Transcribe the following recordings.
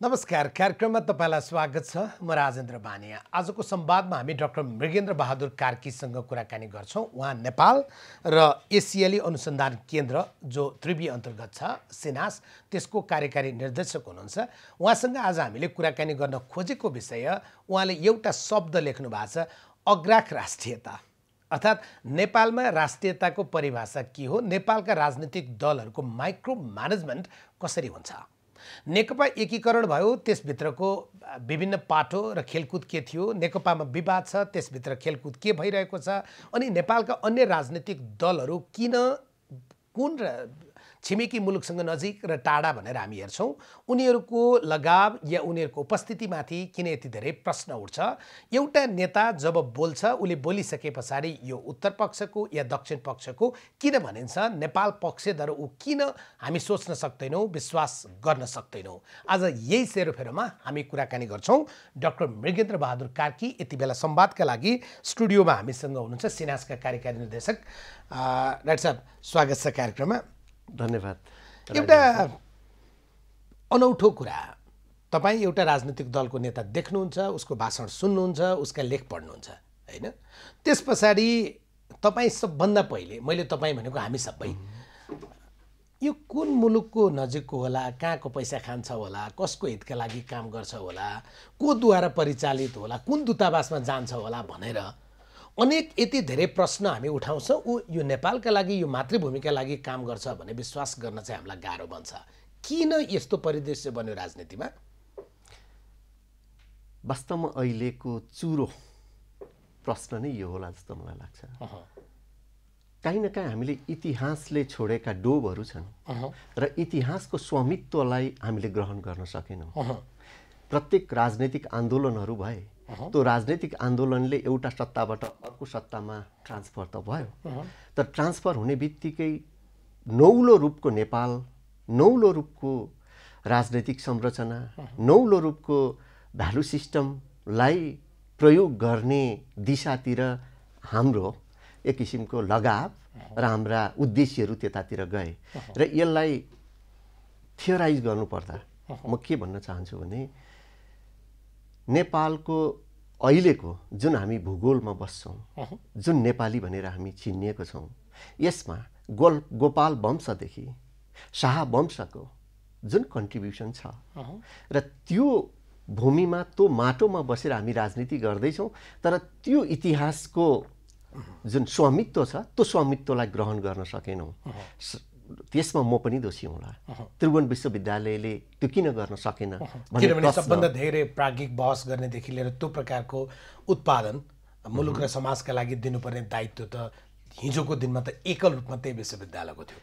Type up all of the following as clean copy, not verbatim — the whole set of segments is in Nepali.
नमस्कार, कार्यक्रममा तपाईलाई स्वागत छ। म राजेन्द्र बानिया। आजको संवादमा हामी डाक्टर मृगेन्द्र बहादुर कार्कीसँग कुराकानी गर्छौं। उहाँ नेपाल र एसियाली अनुसन्धान केन्द्र जो त्रिवी अन्तर्गत छ सिनास त्यसको कार्यकारी निर्देशक हुनुहुन्छ। उहाँसँग आज हामीले कुराकानी गर्न खोजेको विषय उहाँले एउटा शब्द लेख्नु भएको छ, अग्राख राष्ट्रियता। अर्थात् नेपालमा राष्ट्रियताको परिभाषा के हो, नेपालका राजनीतिक दलहरूको माइक्रो म्यानेजमेन्ट कसरी हुन्छ, नेकपा एकीकरण भयो त्यसभित्रको विभिन्न पाटो र खेलकुद के थियो, नेकपामा विवाद छ त्यसभित्र खेलकुद के भइरहेको छ, अनि नेपालका अन्य राजनीतिक दलहरू किन कुन छिमेकी मुलुकसँग नजिक र टाढा भनेर हामी हेर्छौं, उनीहरूको लगाव या उनीहरूको उपस्थितिमाथि किन यति धेरै प्रश्न उठ्छ। एउटा नेता जब बोल्छ उले बोलिसके पछाडि यो उत्तर पक्षको या दक्षिण पक्षको किन भनिन्छ, नेपाल पक्षधर ऊ किन हामी सोच्न सक्दैनौँ, विश्वास गर्न सक्दैनौँ। आज यही सेरोफेरोमा हामी कुराकानी गर्छौं। डाक्टर मृगेन्द्र बहादुर कार्की यति बेला संवादका लागि स्टुडियोमा हामीसँग हुनुहुन्छ, सिनासका कार्यकारी निर्देशक। डाक्टर साहब, स्वागत छ कार्यक्रममा। धन्यवाद। एउटा अनौठो कुरा, तपाईँ एउटा राजनीतिक दलको नेता देख्नुहुन्छ, उसको भाषण सुन्नुहुन्छ, उसका लेख पढ्नुहुन्छ, हैन? त्यस पछाडि तपाईँ सबभन्दा पहिले, मैले तपाईँ भनेको हामी सबै, यो कुन मुलुकको नजिकको होला, कहाँको पैसा खान्छ होला, कसको हितका लागि काम गर्छ होला, को द्वारा परिचालित होला, कुन दूतावासमा जान्छ होला भनेर अनेक यति धेरै प्रश्न हामी उठाउँछौँ। ऊ यो नेपालका लागि, यो मातृभूमिका लागि काम गर्छ भने विश्वास गर्न चाहिँ हामीलाई गाह्रो बन्छ। किन यस्तो परिदृश्य बन्यो राजनीतिमा? वास्तवमा अहिलेको चुरो प्रश्न नै यो होला जस्तो मलाई लाग्छ। काहीँ न काहीँ हामीले इतिहासले छोडेका डोबहरू छन् र इतिहासको स्वामित्वलाई हामीले ग्रहण गर्न सकेनौँ। प्रत्येक राजनीतिक आन्दोलनहरू भए, त्यो राजनीतिक आन्दोलनले एउटा सत्ताबाट अर्को सत्तामा ट्रान्सफर त भयो, तर ट्रान्सफर हुने बित्तिकै नौलो रूपको नेपाल, नौलो रूपको राजनीतिक संरचना, नौलो रूपको भ्यालु सिस्टमलाई प्रयोग गर्ने दिशातिर हाम्रो एक किसिमको लगाव र हाम्रा उद्देश्यहरू त्यतातिर गए। र यसलाई थियोराइज गर्नुपर्दा म के भन्न चाहन्छु भने नेपालको अहिलेको जुन हामी भूगोलमा बस्छौँ, जुन नेपाली भनेर हामी चिनिएको छौँ, यसमा गोपाल वंशदेखि शाह वंशको जुन कन्ट्रिब्युसन छ र त्यो भूमिमा, त्यो माटोमा बसेर हामी राजनीति गर्दैछौँ, तर त्यो इतिहासको जुन स्वामित्व छ त्यो स्वामित्वलाई ग्रहण गर्न सकेनौँ। त्यसमा म पनि दोषी होला। त्रिभुवन विश्वविद्यालयले त्यो किन गर्न सकेन? किनभने सबभन्दा धेरै प्राज्ञिक बहस गर्नेदेखि लिएर त्यो प्रकारको उत्पादन मुलुक र समाजका लागि दिनुपर्ने दायित्व त हिजोको दिनमा त एकल रूपमा त्यही विश्वविद्यालयको थियो।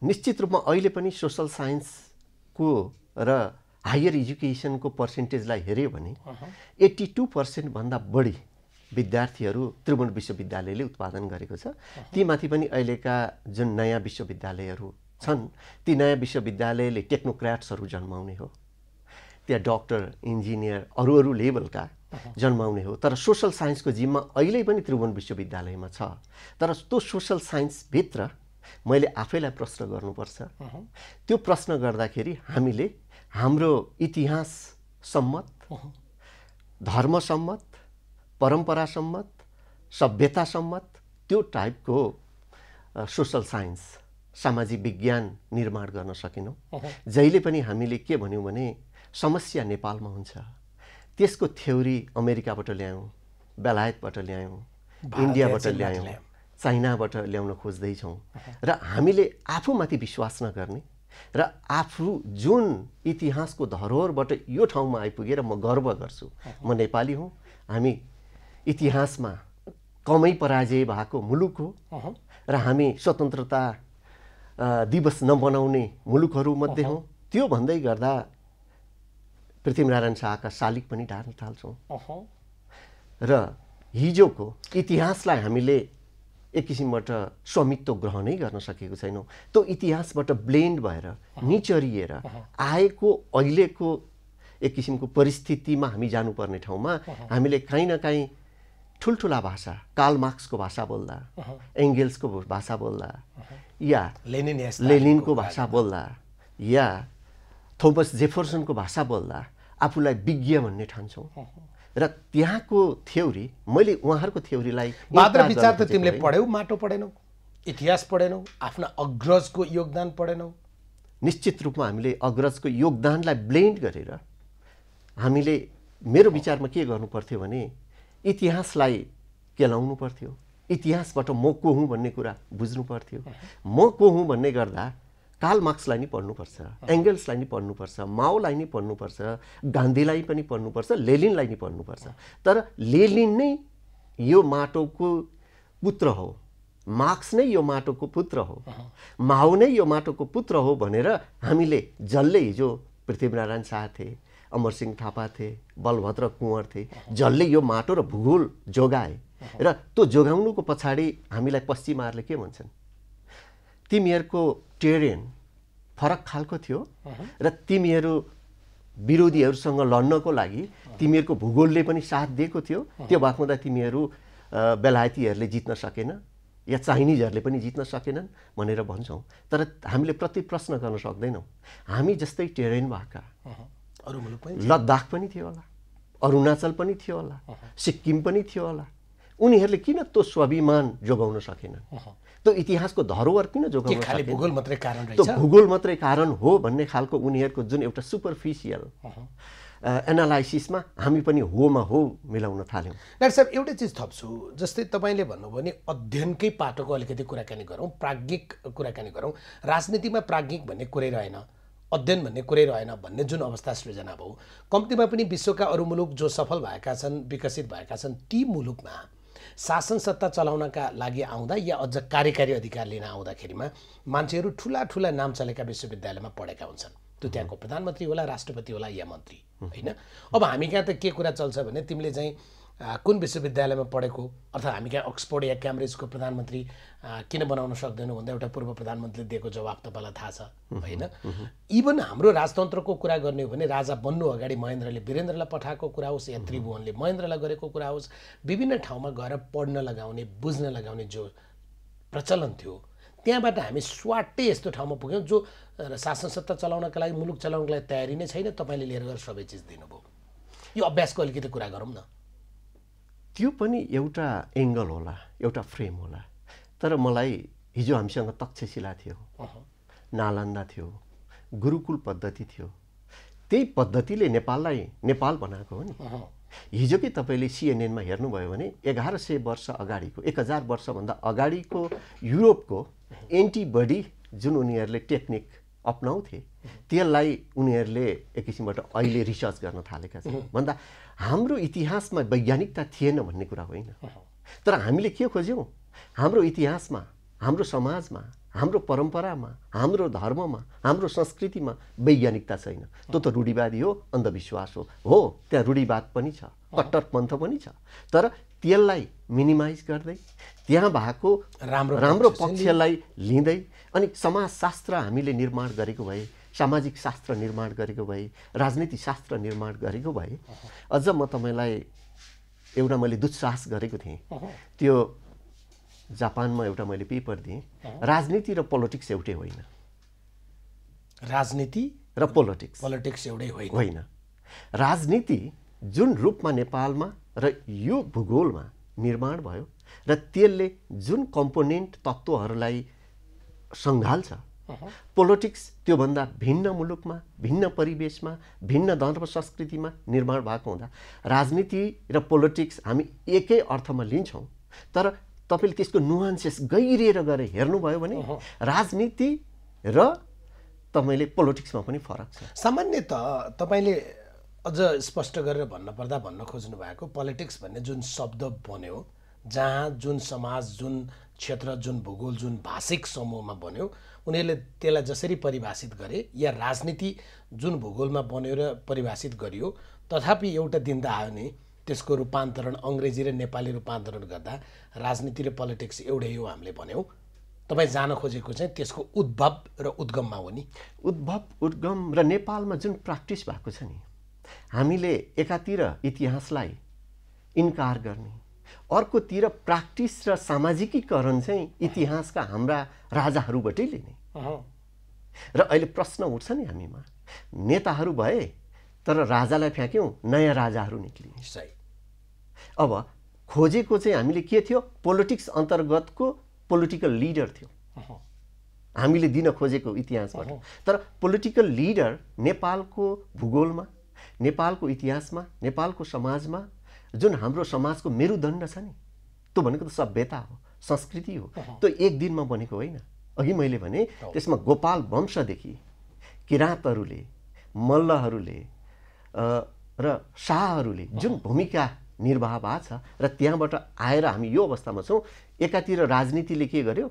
निश्चित रूपमा अहिले पनि सोसल साइन्सको र हायर एजुकेसनको पर्सेन्टेजलाई हेऱ्यो भने 82% भन्दा बढी विद्यार्थीहरू त्रिभुवन विश्वविद्यालयले उत्पादन गरेको छ। तीमाथि पनि अहिलेका जुन नयाँ विश्वविद्यालयहरू छन्, ती नयाँ विश्वविद्यालयले टेक्नोक्र्याट्सहरू जन्माउने हो, त्यहाँ डक्टर, इन्जिनियर, अरू लेभलका जन्माउने हो। तर सोसल साइन्सको जिम्मा अहिले पनि त्रिभुवन विश्वविद्यालयमा छ। तर त्यो सोसल साइन्सभित्र मैले आफैलाई प्रश्न गर्नुपर्छ। त्यो प्रश्न गर्दाखेरि हामीले हाम्रो इतिहास सम्मत, धर्म सम्मत, परम्परा सम्मत, सभ्यता सम्मत त्यो टाइपको सोसल साइन्स, सामाजिक विज्ञान निर्माण गर्न सकेनौँ। जहिले पनि हामीले के भन्यौँ भने समस्या नेपालमा हुन्छ, त्यसको थ्योरी अमेरिकाबाट ल्यायौँ, बेलायतबाट ल्यायौँ, इन्डियाबाट ल्यायौँ, चाइनाबाट ल्याउन खोज्दैछौँ। र हामीले आफूमाथि विश्वास नगर्ने र आफू जुन इतिहासको धरोहरबाट यो ठाउँमा आइपुगेर म गर्व गर्छु, म नेपाली हुँ, हामी इतिहासमा कमै पराजय भएको मुलुक हो र हामी स्वतन्त्रता दिवस नमनाउने मुलुकहरूमध्ये हौँ। त्यो भन्दै गर्दा पृथ्वीनारायण शाहका शालिग पनि डार्न थाल्छौँ र हिजोको इतिहासलाई हामीले एक किसिमबाट स्वामित्व ग्रहणै गर्न सकेको छैनौँ। त्यो इतिहासबाट ब्लेन्ड भएर निचरिएर आएको अहिलेको एक किसिमको परिस्थितिमा हामी जानुपर्ने ठाउँमा हामीले काहीँ न काहीँ ठुल्ठुला भाषा, कार्ल मार्क्सको भाषा बोल्दा, एङ्गेल्सको भाषा बोल्दा, या लेनिनको भाषा बोल्दा, या थोमस जेफरसनको भाषा बोल्दा आफूलाई विज्ञ भन्ने ठान्छौँ र त्यहाँको थ्योरी मैले उहाँहरूको थ्योरीलाई मात्र विचार त तिमीले पढ्यौ माटो पढेनौ इतिहास पढेनौ आफ्ना अग्रजको योगदान पढेनौ निश्चित रूपमा हामीले अग्रजको योगदानलाई ब्लेन्ड गरेर हामीले मेरो विचारमा के गर्नु पर्थ्यो भने इतिहासलाई केलाउनु पर्थ्यो इतिहासबाट म को हुँ भन्ने कुरा बुझ्नु पर्थ्यो म को हुँ भन्ने गर्दा कार्ल मार्क्सलाई नि पढ्नुपर्छ एङ्गल्सलाई नि पढ्नुपर्छ माओलाई नि पढ्नुपर्छ गान्धीलाई पनि पढ्नुपर्छ लेनिनलाई नि पढ्नुपर्छ तर लेनिन नै यो माटोको पुत्र हो मार्क्स नै यो माटोको पुत्र हो माओ नै यो माटोको पुत्र हो भनेर हामीले जसले हिजो पृथ्वीनारायण शाह थिए अमरसिंह थापा थिए बलभद्र कुँवर थिए जसले यो माटो र भूगोल जोगाए र त्यो जोगाउनुको पछाडि हामीलाई पश्चिमाहरूले के भन्छन् तिमीहरूको टेरेन फरक खालको थियो र तिमीहरू विरोधीहरूसँग लड्नको लागि तिमीहरूको भूगोलले पनि साथ दिएको थियो त्यो भएको हुँदा तिमीहरू बेलायतीहरूले जित्न सकेन या चाइनिजहरूले पनि जित्न सकेनन् भनेर भन्छौँ तर हामीले प्रति प्रश्न गर्न सक्दैनौँ हामी जस्तै टेरेन भएका अरू मुलुक पनि लद्दाख पनि थियो होला अरुणाचल पनि थियो होला सिक्किम पनि थियो होला उनीहरूले किन त्यो स्वाभिमान जोगाउन सकेनन् त्यो इतिहासको धरोहर किन जोगाउन खाली भूगोल मात्रै कारण रहेछ त्यो भूगोल मात्रै कारण हो भन्ने खालको उनीहरूको जुन एउटा सुपरफिसियल एनालाइसिसमा हामी पनि होमा हो मिलाउन थाल्यौँ। डाक्टर साहब एउटै चिज थप्छु जस्तै तपाईँले भन्नुभयो भने अध्ययनकै पाटोको अलिकति कुराकानी गरौँ प्राज्ञिक कुराकानी गरौँ राजनीतिमा प्राज्ञिक भन्ने कुरै रहेन अध्ययन भन्ने कुरै रहेन भन्ने जुन अवस्था सृजना भयो कम्तीमा पनि विश्वका अरू मुलुक जो सफल भएका छन् विकसित भएका छन् ती मुलुकमा शासन सत्ता चलाउनका लागि आउँदा या अझ कार्यकारी अधिकार लिन आउँदाखेरिमा मान्छेहरू ठुला ठुला नाम चलेका विश्वविद्यालयमा पढेका हुन्छन् त्यो त्यहाँको प्रधानमन्त्री होला राष्ट्रपति होला या मन्त्री हैन अब हामी कहाँ त के कुरा चल्छ भने तिमीले चाहिँ कुन विश्वविद्यालयमा पढेको अर्थात् हामी कहाँ अक्सफोर्ड या क्याम्ब्रिजको प्रधानमन्त्री किन बनाउन सक्दैनौँ भन्दा एउटा पूर्व प्रधानमन्त्रीले दिएको जवाफ तपाईँलाई थाहा छ हैन इभन हाम्रो राजतन्त्रको कुरा गर्ने हो भने राजा बन्नु अगाडि महेन्द्रले वीरेन्द्रलाई पठाएको कुरा होस् या त्रिभुवनले महेन्द्रलाई गरेको कुरा होस् विभिन्न ठाउँमा गएर पढ्न लगाउने बुझ्न लगाउने जो प्रचलन थियो त्यहाँबाट हामी स्वाटै यस्तो ठाउँमा पुग्यौँ जो शासन सत्ता चलाउनका लागि मुलुक चलाउनका लागि तयारी नै छैन तपाईँले लिएर गएर सबै चिज दिनुभयो यो अभ्यासको अलिकति कुरा गरौँ न त्यो पनि एउटा एङ्गल होला एउटा फ्रेम होला तर मलाई हिजो हामीसँग तक्षशिला थियो नालन्दा थियो गुरुकुल पद्धति थियो त्यही पद्धतिले नेपाललाई नेपाल बनाएको हो नि हिजोकै तपाईँले सिएनएनमा हेर्नुभयो भने 1100 वर्ष अगाडिको 1000 वर्षभन्दा अगाडिको युरोपको एन्टिबडी जुन उनीहरूले टेक्निक अपनाउँथे त्यसलाई उनीहरूले एक किसिमबाट अहिले रिसर्च गर्न थालेका छन् भन्दा हाम्रो इतिहासमा वैज्ञानिकता थिएन भन्ने कुरा होइन तर हामीले के खोज्यौँ हाम्रो इतिहासमा हाम्रो समाजमा हाम्रो परम्परामा हाम्रो धर्ममा हाम्रो संस्कृतिमा वैज्ञानिकता छैन त्यो त रूढिवादी हो अन्धविश्वास हो त्यहाँ रूढिवाद पनि छ कट्टरपन्थ पनि छ तर त्यसलाई मिनिमाइज गर्दै त्यहाँ भएको राम्रो पक्षलाई लिँदै अनि समाजशास्त्र हामीले निर्माण गरेको भए सामाजिक शास्त्र निर्माण गरेको भए राजनीति शास्त्र निर्माण गरेको भए अझ म तपाईँलाई एउटा मैले दुस्साहस गरेको थिएँ त्यो जापानमा एउटा मैले पेपर दिएँ राजनीति र पोलिटिक्स एउटै होइन राजनीति र पोलिटिक्स एउटै होइन राजनीति जुन रूपमा नेपालमा र यो भूगोलमा निर्माण भयो र त्यसले जुन कम्पोनेन्ट तत्त्वहरूलाई सङ्घाल्छ पोलिटिक्स त्योभन्दा भिन्न मुलुकमा भिन्न परिवेशमा भिन्न धर्म संस्कृतिमा निर्माण भएको हुँदा राजनीति र पोलिटिक्स हामी एकै अर्थमा लिन्छौँ तर तपाईँले त्यसको नुआन्सेस गहिरिएर गएर हेर्नुभयो भने राजनीति र तपाईँले पोलिटिक्समा पनि फरक छ सामान्यतः तपाईँले अझ स्पष्ट गरेर भन्न खोज्नु भएको पोलिटिक्स भन्ने जुन शब्द बन्यो जहाँ जुन समाज जुन क्षेत्र जुन भूगोल जुन भाषिक समूहमा बन्यो उनीहरूले त्यसलाई जसरी परिभाषित गरे या राजनीति जुन भूगोलमा बन्यो र परिभाषित गरियो तथापि एउटा दिन त आयो नि त्यसको रूपान्तरण अङ्ग्रेजी र नेपाली रूपान्तरण गर्दा राजनीति र पोलिटिक्स एउटै हो हामीले भन्यौँ तपाईँ जान खोजेको चाहिँ त्यसको उद्भव र उद्गममा हो नि उद्भव उद्गम र नेपालमा जुन प्र्याक्टिस भएको छ नि हामीले एकातिर इतिहासलाई इन्कार गर्ने अर्कोतिर प्र्याक्टिस र सामाजिकीकरण चाहिँ इतिहासका हाम्रा राजाहरूबाटै लिने र अहिले प्रश्न उठ्छ नि हामीमा नेताहरू भए तर राजालाई फ्याँक्यौँ, नयाँ राजाहरू निक्लिए। सही। अब खोजेको चाहिँ हामीले के थियो? पोलिटिक्स अन्तर्गतको पोलिटिकल लिडर थियो हामीले दिन खोजेको इतिहासबाट। तर पोलिटिकल लिडर नेपालको भूगोलमा, नेपालको इतिहासमा, नेपालको समाजमा जुन हाम्रो समाजको मेरुदण्ड छ नि, त्यो भनेको त सभ्यता हो, संस्कृति हो। त्यो एक दिनमा बनेको होइन। अघि मैले भने त्यसमा गोपाल वंशदेखि किराँतहरूले, मल्लहरूले र शाहहरूले जुन भूमिका निर्वाह भएको छ र त्यहाँबाट आएर हामी यो अवस्थामा छौँ। एकातिर राजनीतिले के गर्यो?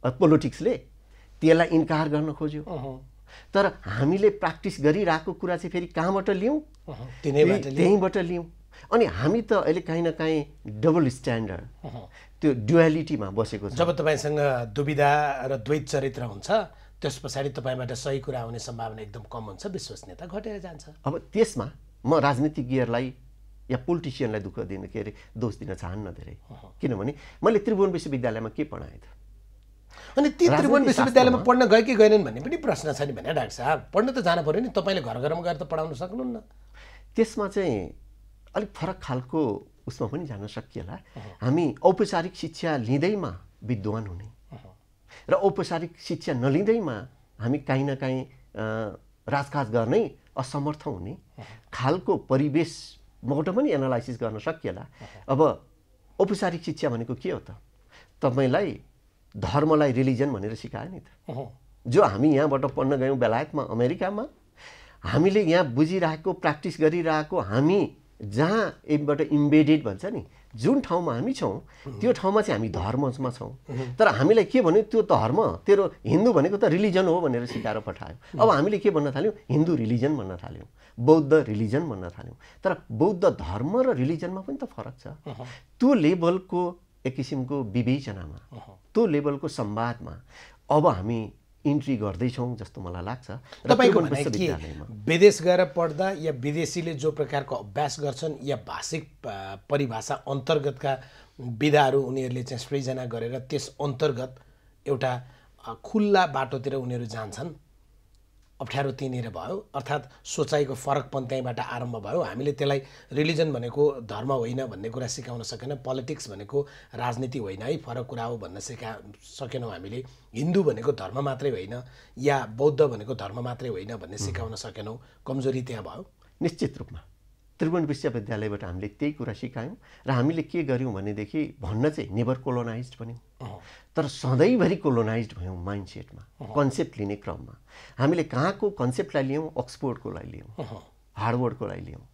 पोलिटिक्सले त्यसलाई इन्कार गर्न खोज्यो। तर हामीले प्र्याक्टिस गरिरहेको कुरा चाहिँ फेरि कहाँबाट ल्याउँ? त्यहीँबाट ल्याउँ। अनि हामी त अहिले काहीँ न काहीँ डबल स्ट्यान्डर्ड, त्यो ड्युअलिटीमा बसेको छ। जब तपाईँसँग दुविधा र द्वैत चरित्र हुन्छ, त्यस पछाडि तपाईँबाट सही कुरा आउने सम्भावना एकदम कम हुन्छ, विश्वसनीयता घटेर जान्छ। अब त्यसमा म राजनीतिज्ञहरूलाई या पोलिटिसियनलाई दुःख दिन के अरे दोष दिन चाहन्न धेरै। किनभने मैले त्रिभुवन विश्वविद्यालयमा के पढाएँ त? अनि ती त्रिभुवन विश्वविद्यालयमा पढ्न गए कि गएनन् भन्ने पनि प्रश्न छ नि भने डाक्टर साहब। पढ्न त जानु पर्यो नि, तपाईँले घर घरमा गएर त पढाउन सक्नुहुन्न। त्यसमा चाहिँ अलिक फरक खालको उसमा पनि जान सकिएला। हामी औपचारिक शिक्षा लिँदैमा विद्वान हुने र औपचारिक शिक्षा नलिँदैमा हामी काहीँ न काहीँ राजकाज गर्नै असमर्थ हुने खालको परिवेशबाट पनि एनालाइसिस गर्न सकिएला। अब औपचारिक शिक्षा भनेको के हो त? तपाईँलाई धर्मलाई रिलिजन भनेर सिकायो नि त। जो हामी यहाँबाट पढ्न गयौँ बेलायतमा, अमेरिकामा, हामीले यहाँ बुझिरहेको, प्र्याक्टिस गरिरहेको, हामी जहाँ एकबाट इम्बेडेड भन्छ नि, जुन ठाउँमा हामी छौँ त्यो ठाउँमा चाहिँ हामी धर्ममा छौँ। तर हामीलाई के भन्यो? त्यो धर्म, तेरो हिन्दू भनेको त रिलिजन हो भनेर सिकाएर पठायो। अब हामीले के भन्न थाल्यौँ? हिन्दू रिलिजन भन्न थाल्यौँ, बौद्ध रिलिजन भन्न थाल्यौँ। तर बौद्ध धर्म र रिलिजनमा पनि त फरक छ। त्यो लेभलको एक किसिमको विवेचनामा, त्यो लेभलको संवादमा अब हामी इन्ट्री गर्दैछौँ जस्तो मलाई लाग्छ। तपाईँको भनाइ के, विदेश गएर पढ्दा या विदेशीले जो प्रकारको अभ्यास गर्छन् या भाषिक परिभाषा अन्तर्गतका विधाहरू उनीहरूले चाहिँ सृजना गरेर त्यस अन्तर्गत एउटा खुल्ला बाटोतिर उनीहरू जान्छन्, अप्ठ्यारो त्यहीँनिर भयो, अर्थात् सोचाइको फरकपन त्यहीँबाट आरम्भ भयो। हामीले त्यसलाई रिलिजन भनेको धर्म होइन भन्ने कुरा सिकाउन सकेन, पोलिटिक्स भनेको राजनीति होइन है, फरक कुरा हो भन्न सकेनौँ हामीले। हिन्दू भनेको धर्म मात्रै होइन या बौद्ध भनेको धर्म मात्रै होइन भन्ने सिकाउन सकेनौँ। कमजोरी त्यहाँ भयो। निश्चित रूपमा त्रिभुवन विश्वविद्यालयबाट हामीले त्यही कुरा सिकायौँ र हामीले के गर्यौँ भनेदेखि भन्न चाहिँ नेभर कोलोनाइज्ड भन्यौँ, तर सधैँभरि कोलोनाइज्ड भयौँ माइन्डसेटमा, कन्सेप्ट लिने क्रममा। हामीले कहाँको कन्सेप्टलाई लियौँ? अक्सफोर्डकोलाई लियौँ, हार्वर्डकोलाई लियौँ।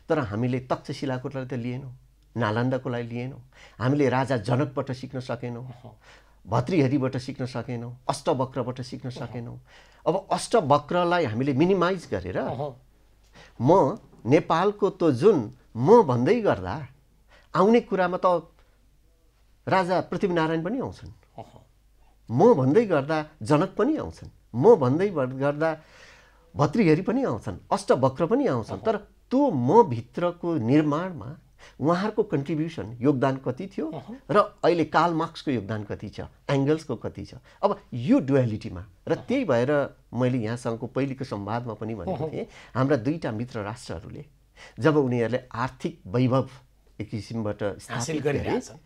तर हामीले तक्षशिलाकोलाई त लिएनौँ, नालन्दाकोलाई लिएनौँ। हामीले राजा जनकबाट सिक्न सकेनौँ, भतृहरिबाट सिक्न सकेनौँ, अष्टवक्रबाट सिक्न सकेनौँ। अब अष्टवक्रलाई हामीले मिनिमाइज गरेर म नेपालको त जुन म भन्दै गर्दा आउने कुरामा त राजा पृथ्वीनारायण पनि आउँछन्, म भन्दै गर्दा जनक पनि आउँछन्, म भन्दै गर्दा भतृहरि पनि आउँछन्, अष्टवक्र पनि आउँछन्। तर त्यो म भित्रको निर्माणमा उहाँहरूको कन्ट्रिब्युसन, योगदान कति थियो र अहिले कार्ल मार्क्सको योगदान कति छ, एङ्गल्सको कति छ। अब यो डुअलिटीमा र त्यही भएर मैले यहाँसँगको पहिलेको संवादमा पनि भनेको थिएँ, हाम्रा दुईटा मित्र राष्ट्रहरूले जब उनीहरूले आर्थिक वैभव एक किसिमबाट हासिल गरिरहेछन्,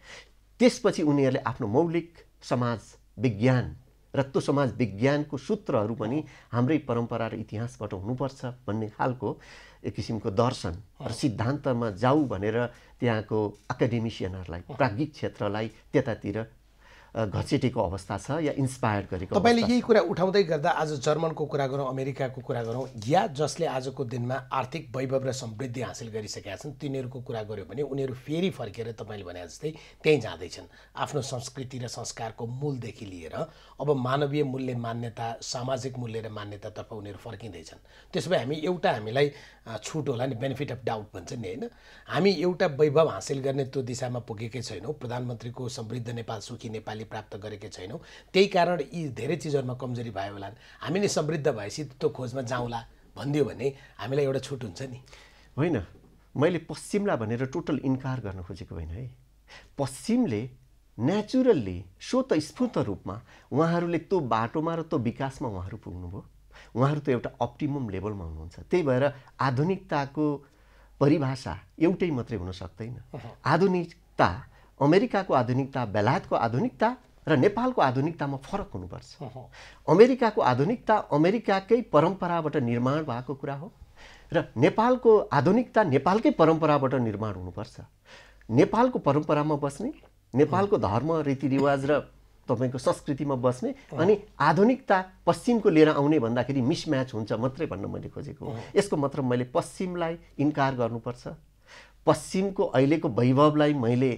त्यसपछि उनीहरूले आफ्नो मौलिक समाज विज्ञान र त्यो समाज विज्ञानको सूत्रहरू पनि हाम्रै परम्परा र इतिहासबाट हुनुपर्छ भन्ने खालको एक किसिमको दर्शन र सिद्धान्तमा जाऊ भनेर त्यहाँको एकाडेमिसियनहरूलाई, प्राज्ञिक क्षेत्रलाई त्यतातिर घचेटेको अवस्था छ या इन्स्पायर गरेको। तपाईँले यही कुरा उठाउँदै गर्दा आज जर्मनको कुरा गरौँ, अमेरिकाको कुरा गरौँ, या जसले आजको दिनमा आर्थिक वैभव र समृद्धि हासिल गरिसकेका छन् तिनीहरूको कुरा गऱ्यो भने उनीहरू फेरि फर्केर तपाईँले भने जस्तै त्यहीँ जाँदैछन्। आफ्नो संस्कृति र संस्कारको मूलदेखि लिएर अब मानवीय मूल्य मान्यता, सामाजिक मूल्य र मान्यतातर्फ उनीहरू फर्किँदैछन्। त्यसो भए हामी एउटा, हामीलाई छुट होला नि, बेनिफिट अफ डाउट भन्छ नि होइन, हामी एउटा वैभव हासिल गर्ने त्यो दिशामा पुगेकै छैनौँ। प्रधानमन्त्रीको समृद्ध नेपाल सुखी नेपाली प्राप्त गरेकै छैनौँ। त्यही कारण यी धेरै चिजहरूमा कमजोरी भयो होला। हामी नै समृद्ध भएपछि त्यो खोजमा जाउँला भनिदियो भने हामीलाई एउटा छुट हुन्छ नि। होइन, मैले पश्चिमलाई भनेर टोटल इन्कार गर्न खोजेको होइन है। पश्चिमले नेचुरल्ली स्वतः स्फूर्त रूपमा उहाँहरूले त्यो बाटोमा र त्यो विकासमा उहाँहरू पुग्नुभयो। उहाँहरू त एउटा अप्टिमम लेभलमा हुनुहुन्छ। त्यही भएर आधुनिकताको परिभाषा एउटै मात्रै हुन सक्दैन। आधुनिकता, अमेरिकाको आधुनिकता, बेलायतको आधुनिकता र नेपालको आधुनिकतामा फरक हुनुपर्छ। अमेरिकाको आधुनिकता अमेरिकाकै परम्पराबाट निर्माण भएको कुरा हो र नेपालको आधुनिकता नेपालकै परम्पराबाट निर्माण हुनुपर्छ। नेपालको परम्परामा बस्ने, नेपालको धर्म रीतिरिवाज र तपाईको संस्कृतिमा बस्ने, अनि आधुनिकता पश्चिमको लिएर आउने भन्दाखेरि मिसम्याच हुन्छ मात्रै भन्न मैले खोजेको हो। यसको मतलब मैले पश्चिमलाई इन्कार गर्नुपर्छ, पश्चिमको अहिलेको वैभवलाई मैले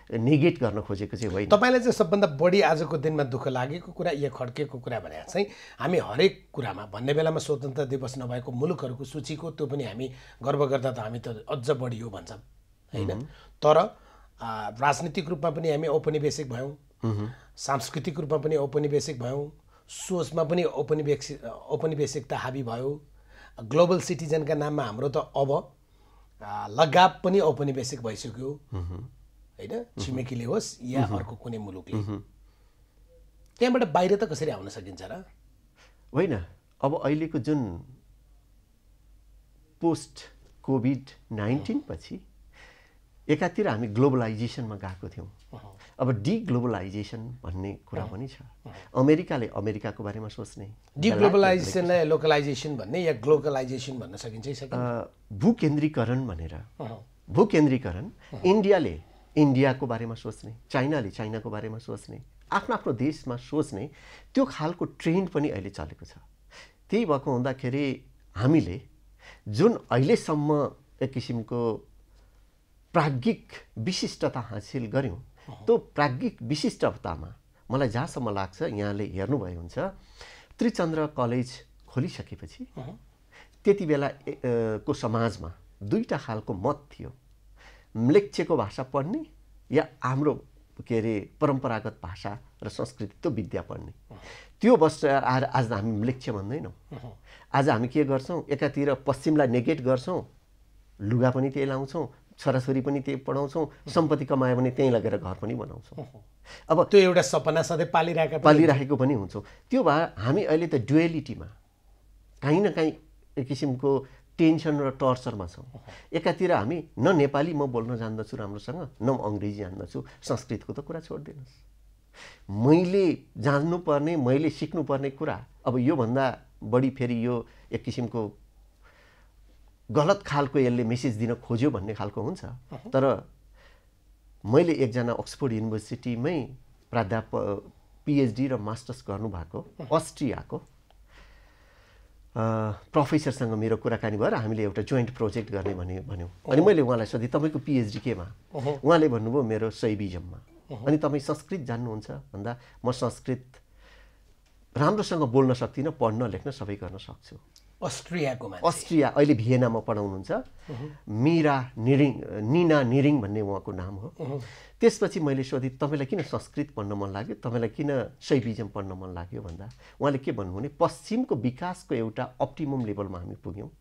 नेगेट गर्न खोजेको चाहिँ होइन। तपाईँलाई चाहिँ सबभन्दा बढी आजको दिनमा दुःख लागेको कुरा या खड्केको कुरा भने चाहिँ हामी हरेक कुरामा भन्ने बेलामा स्वतन्त्र दिवस नभएको मुलुकहरूको सूचीको त्यो पनि हामी गर्व गर्दा त हामी त अझ बढी हो भन्छौँ होइन। तर राजनीतिक रूपमा पनि हामी औपनिवेशिक भयौँ, सांस्कृतिक रूपमा पनि औपनिवेशिक भयौँ, सोचमा पनि औपनिवेशिकता हाबी भयो। ग्लोबल सिटिजनका नाममा हाम्रो त अब लगाव पनि औपनिवेशिक भइसक्यो होइन, छिमेकीले होस् या अर्को कुनै मुलुकले। त्यहाँबाट बाहिर त कसरी आउन सकिन्छ र? होइन, अब अहिलेको जुन पोस्ट कोभिड-19 पछि एकातिर हामी ग्लोबलाइजेसनमा गएको थियौँ, अब डिग्लोबलाइजेसन भन्ने कुरा पनि छ। अमेरिकाले अमेरिकाको बारेमा सोच्ने, डिग्लोबलाइजेसनलाई लोकलाइजेसन भन्ने या ग्लोबलाइजेसन भन्न सकिन्छ। भूकेन्द्रीकरण भनेर, भूकेन्द्रीकरण, इन्डियाले इन्डियाको बारेमा सोच्ने, चाइनाले चाइनाको बारेमा सोच्ने, आफ्नो आफ्नो देशमा सोच्ने, त्यो खालको ट्रेन्ड पनि अहिले चलेको छ। त्यही भएको हुँदाखेरि हामीले जुन अहिलेसम्म एक किसिमको प्राज्ञिक विशिष्टता हासिल गऱ्यौँ, त्यो प्राज्ञिक विशिष्टतामा मलाई जहाँसम्म लाग्छ, यहाँले हेर्नुभयो हुन्छ, त्रिचन्द्र कलेज खोलिसकेपछि त्यति बेला को समाजमा दुईटा खालको मत थियो, म्लेच्छेको भाषा पढ्ने या हाम्रो के अरे परम्परागत भाषा र संस्कृति त्यो विद्या पढ्ने। त्यो बस आज हामी म्लेच्छ भन्दैनौँ। आज हामी के गर्छौँ, एकातिर पश्चिमलाई नेगेट गर्छौँ, लुगा पनि त्यही लाउँछौँ, छोराछोरी पनि त्यही पढाउँछौँ, सम्पत्ति कमायो भने त्यहीँ लगेर घर पनि बनाउँछौँ। अब त्यो एउटा सपना सधैँ पालिराखेको पनि हुन्छौँ। त्यो भएर हामी अहिले त डुएलिटीमा काहीँ न काहीँ एक किसिमको टेन्सन र टर्चरमा छौँ। एकातिर हामी न नेपाली म बोल्न जान्दछु राम्रोसँग, न अङ्ग्रेजी जान्दछु, संस्कृतको त कुरा छोडिदिनुहोस्। मैले जान्नुपर्ने, मैले सिक्नुपर्ने कुरा, अब योभन्दा बढी फेरि यो एक किसिमको गलत खालको यसले मेसेज दिन खोज्यो भन्ने खालको हुन्छ। तर मैले एकजना अक्सफोर्ड युनिभर्सिटीमै प्राध्यापक पिएचडी र मास्टर्स गर्नुभएको अस्ट्रियाको प्रोफेसरसँग मेरो कुराकानी भएर हामीले एउटा जोइन्ट प्रोजेक्ट गर्ने भन्यौँ। अनि मैले उहाँलाई सोधेँ तपाईँको पिएचडी केमा? उहाँले भन्नुभयो मेरो सैबिजममा। अनि तपाईँ संस्कृत जान्नुहुन्छ भन्दा म संस्कृत राम्रोसँग बोल्न सक्दिनँ, पढ्न लेख्न सबै गर्न सक्छु। अस्ट्रिया अहिले भियेनामा पढाउनुहुन्छ। निना निरिङ भन्ने उहाँको नाम हो। त्यसपछि मैले सोधेँ तपाईँलाई किन संस्कृत पढ्न मन लाग्यो, तपाईँलाई किन सैबिजम पढ्न मन लाग्यो भन्दा उहाँले के भन्नु भने पश्चिमको विकासको एउटा अप्टिमम लेभलमा हामी पुग्यौँ।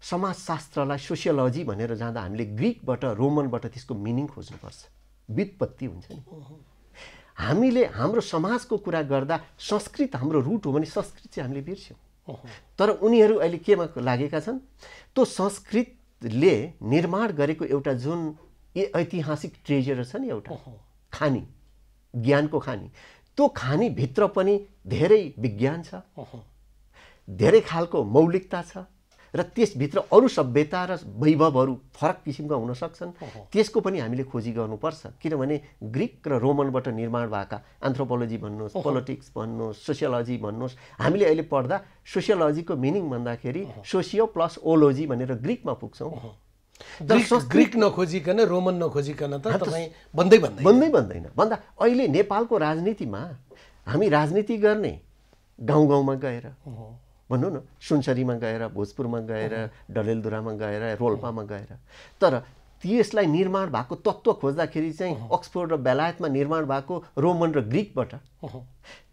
समाजशास्त्रलाई सोसियोलोजी भनेर जाँदा हामीले ग्रिकबाट रोमनबाट त्यसको मिनिङ खोज्नुपर्छ, व्युत्पत्ति हुन्छ नि। हामीले हाम्रो समाजको कुरा गर्दा संस्कृत हाम्रो रुट हो भने संस्कृत चाहिँ हामीले बिर्स्यौँ। तर उनीहरू अहिले केमा लागेका छन्, त्यो संस्कृतले निर्माण गरेको एउटा जुन ऐतिहासिक ट्रेजर छ नि, एउटा खानी, ज्ञानको खानी, त्यो खानीभित्र पनि धेरै विज्ञान छ, धेरै खालको मौलिकता छ र त्यसभित्र अरू सभ्यता र वैभवहरू फरक किसिमका हुन सक्छन्। त्यसको पनि हामीले खोजी गर्नुपर्छ। किनभने ग्रिक र रोमनबाट निर्माण भएका एन्थ्रोपोलोजी भन्नुहोस्, पोलिटिक्स भन्नुहोस्, सोसियोलोजी भन्नुहोस्, हामीले अहिले पढ्दा सोसियोलोजीको मिनिङ भन्दाखेरि सोसियो प्लस ओलोजी भनेर ग्रिकमा पुग्छौँ। ग्रिक नखोजिकन रोमन नखोजिकन त तपाईँ भन्दैन भन्दा अहिले नेपालको राजनीतिमा हामी राजनीति गर्ने गाउँ गाउँमा गएर भनौँ न, सुनसरीमा गएर, भोजपुरमा गएर, डडेलधुरामा गएर, रोल्पामा गएर, तर त्यसलाई निर्माण भएको तत्त्व खोज्दाखेरि चाहिँ अक्सफोर्ड र बेलायतमा निर्माण भएको रोमन र ग्रिकबाट,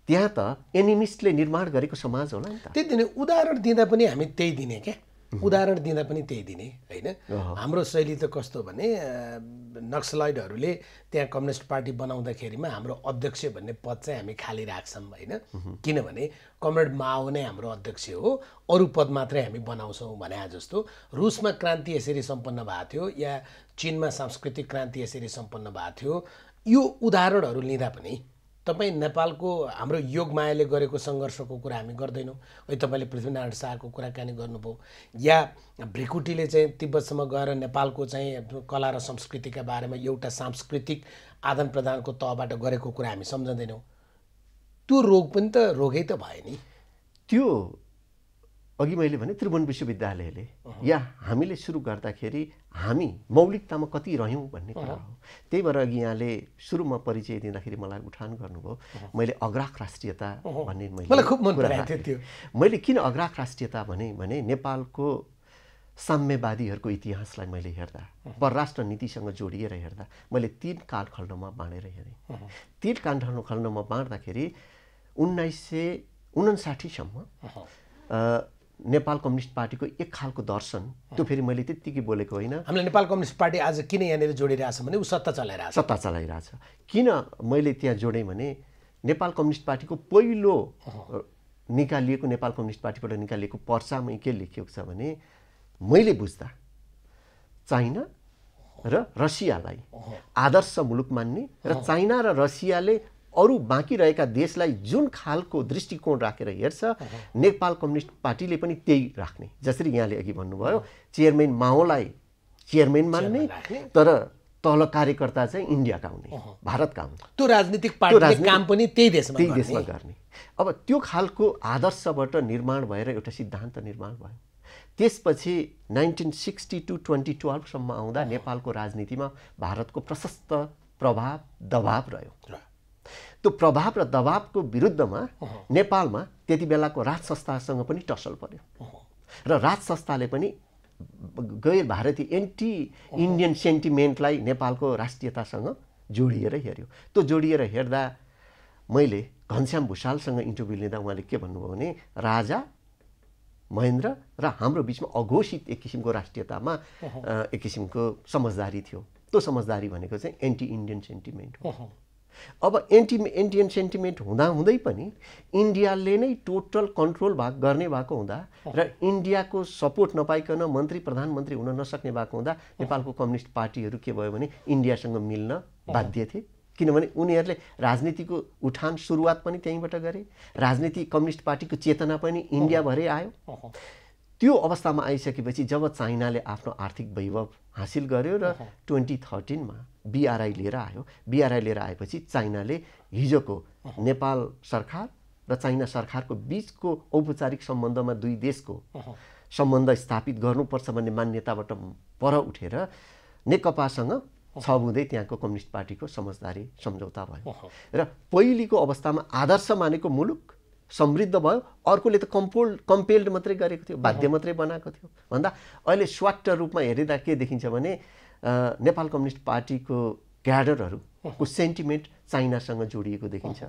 त्यहाँ त एनिमिस्टले निर्माण गरेको समाज होला नि त। त्यही दिने उदाहरण दिँदा पनि हामी त्यही दिने क्या। उदाहरण दिँदा पनि त्यही दिने होइन। हाम्रो शैली त कस्तो भने नक्सलाइटहरूले त्यहाँ कम्युनिस्ट पार्टी बनाउँदाखेरिमा हाम्रो अध्यक्ष भन्ने पद चाहिँ हामी खाली राख्छौँ होइन, किनभने कमरेड माओ नै हाम्रो अध्यक्ष हो, अरू पद मात्रै हामी बनाउँछौँ भने जस्तो रुसमा क्रान्ति यसरी सम्पन्न भएको थियो या चीनमा सांस्कृतिक क्रान्ति यसरी सम्पन्न भएको थियो। यो उदाहरणहरू लिँदा पनि तपाईँ नेपालको हाम्रो योगमायाले गरेको सङ्घर्षको कुरा हामी गर्दैनौँ। अहिले तपाईँले पृथ्वीनारायण शाहको कुराकानी गर्नुभयो, या भ्रिकुटीले चाहिँ तिब्बतसम्म गएर नेपालको चाहिँ कला र संस्कृतिका बारेमा एउटा सांस्कृतिक आदान प्रदानको तहबाट गरेको कुरा हामी सम्झँदैनौँ। त्यो रोग पनि त रोगै त भयो नि। त्यो अघि मैले भने त्रिभुवन विश्वविद्यालयले या हामीले सुरु गर्दाखेरि हामी मौलिकतामा कति रह्यौँ भन्ने कुरा हो। त्यही भएर अघि यहाँले सुरुमा परिचय दिँदाखेरि मलाई उठान गर्नुभयो, मैले अग्राक राष्ट्रियता भन्ने मलाई खुब मन पराएको थियो। मैले किन अग्राक राष्ट्रियता भने नेपालको साम्यवादीहरूको इतिहासलाई मैले हेर्दा, परराष्ट्र नीतिसँग जोडिएर हेर्दा मैले 3 कालखण्डमा बाँडेर हेरेँ। 3 कालखण्डमा बाँड्दाखेरि 1959 सम्म नेपाल कम्युनिस्ट पार्टीको एक खालको दर्शन, त्यो फेरि मैले त्यत्तिकै बोलेको होइन। हामीले नेपाल कम्युनिस्ट पार्टी आज किन यहाँनिर जोडिरहेछ भने ऊ सत्ता चलाइरहेछ। किन मैले त्यहाँ जोडेँ भने नेपाल कम्युनिस्ट पार्टीको पहिलो निकालिएको, नेपाल कम्युनिस्ट पार्टीबाट निकालिएको पर्चामा के लेखिएको छ भने मैले बुझ्दा चाइना र रसियालाई आदर्श मुलुक मान्ने र चाइना र रसियाले अरू बाँकी रहेका देशलाई जुन खालको दृष्टिकोण राखेर हेर्छ, नेपाल कम्युनिस्ट पार्टीले पनि त्यही राख्ने। जसरी यहाँले अघि भन्नुभयो, चेयरम्यान माओलाई चेयरम्यान मान्ने तर तल कार्यकर्ता चाहिँ इन्डियाका हुने, भारतका हुने। त्यो राजनीतिक पार्टीले काम पनि त्यही देशमा गर्ने। अब त्यो खालको आदर्शबाट निर्माण भएर एउटा सिद्धान्त निर्माण भयो। त्यसपछि 1960 to 2012 आउँदा नेपालको राजनीतिमा भारतको प्रशस्त प्रभाव दबाव रह्यो। त्यो प्रभाव र दबावको विरुद्धमा नेपालमा त्यति बेलाको राज संस्थासँग पनि टसल पर्यो र राज संस्थाले पनि गैर भारतीय एन्टी इन्डियन सेन्टिमेन्टलाई नेपालको राष्ट्रियतासँग जोडिएर हेर्यो। त्यो जोडिएर हेर्दा मैले घनश्याम भुषालसँग इन्टरभ्यू लिँदा उहाँले के भन्नुभयो भने राजा महेन्द्र र हाम्रो बिचमा अघोषित एक किसिमको राष्ट्रियतामा एक किसिमको समझदारी थियो। त्यो समझदारी भनेको चाहिँ एन्टी इन्डियन सेन्टिमेन्ट हो। अब एन्टी इन्डियन सेन्टिमेन्ट हुँदाहुँदै पनि इन्डियाले नै टोटल कन्ट्रोल गर्ने भएको हुँदा र इन्डियाको सपोर्ट नपाइकन मन्त्री प्रधानमन्त्री हुन नसक्ने भएको हुँदा नेपालको कम्युनिस्ट पार्टीहरू के भयो भने इन्डियासँग मिल्न बाध्य थिए। किनभने उनीहरूले राजनीतिको उठान सुरुवात पनि त्यहीँबाट गरे, राजनीति कम्युनिस्ट पार्टीको चेतना पनि इन्डियाभरै आयो। त्यो अवस्थामा आइसकेपछि जब चाइनाले आफ्नो आर्थिक वैभव हासिल गर्यो र 2013 BRI लिएर आयो, BRI लिएर आएपछि चाइनाले हिजोको नेपाल सरकार र चाइना सरकारको बीचको औपचारिक सम्बन्धमा दुई देशको सम्बन्ध स्थापित गर्नुपर्छ भन्ने मान्यताबाट पर उठेर नेकपासँग छबुँदै त्यहाँको कम्युनिस्ट पार्टीको समझदारी सम्झौता भयो र पहिलेको अवस्थामा आदर्श मानेको मुलुक समृद्ध भयो। अर्कोले त कम्पेल्ड मात्रै गरेको थियो, बाध्य मात्रै बनाएको थियो भन्दा अहिले स्वाट रूपमा हेरिँदा के देखिन्छ भने नेपाल कम्युनिस्ट पार्टीको क्याडरहरूको सेन्टिमेन्ट चाइनासँग जोडिएको देखिन्छ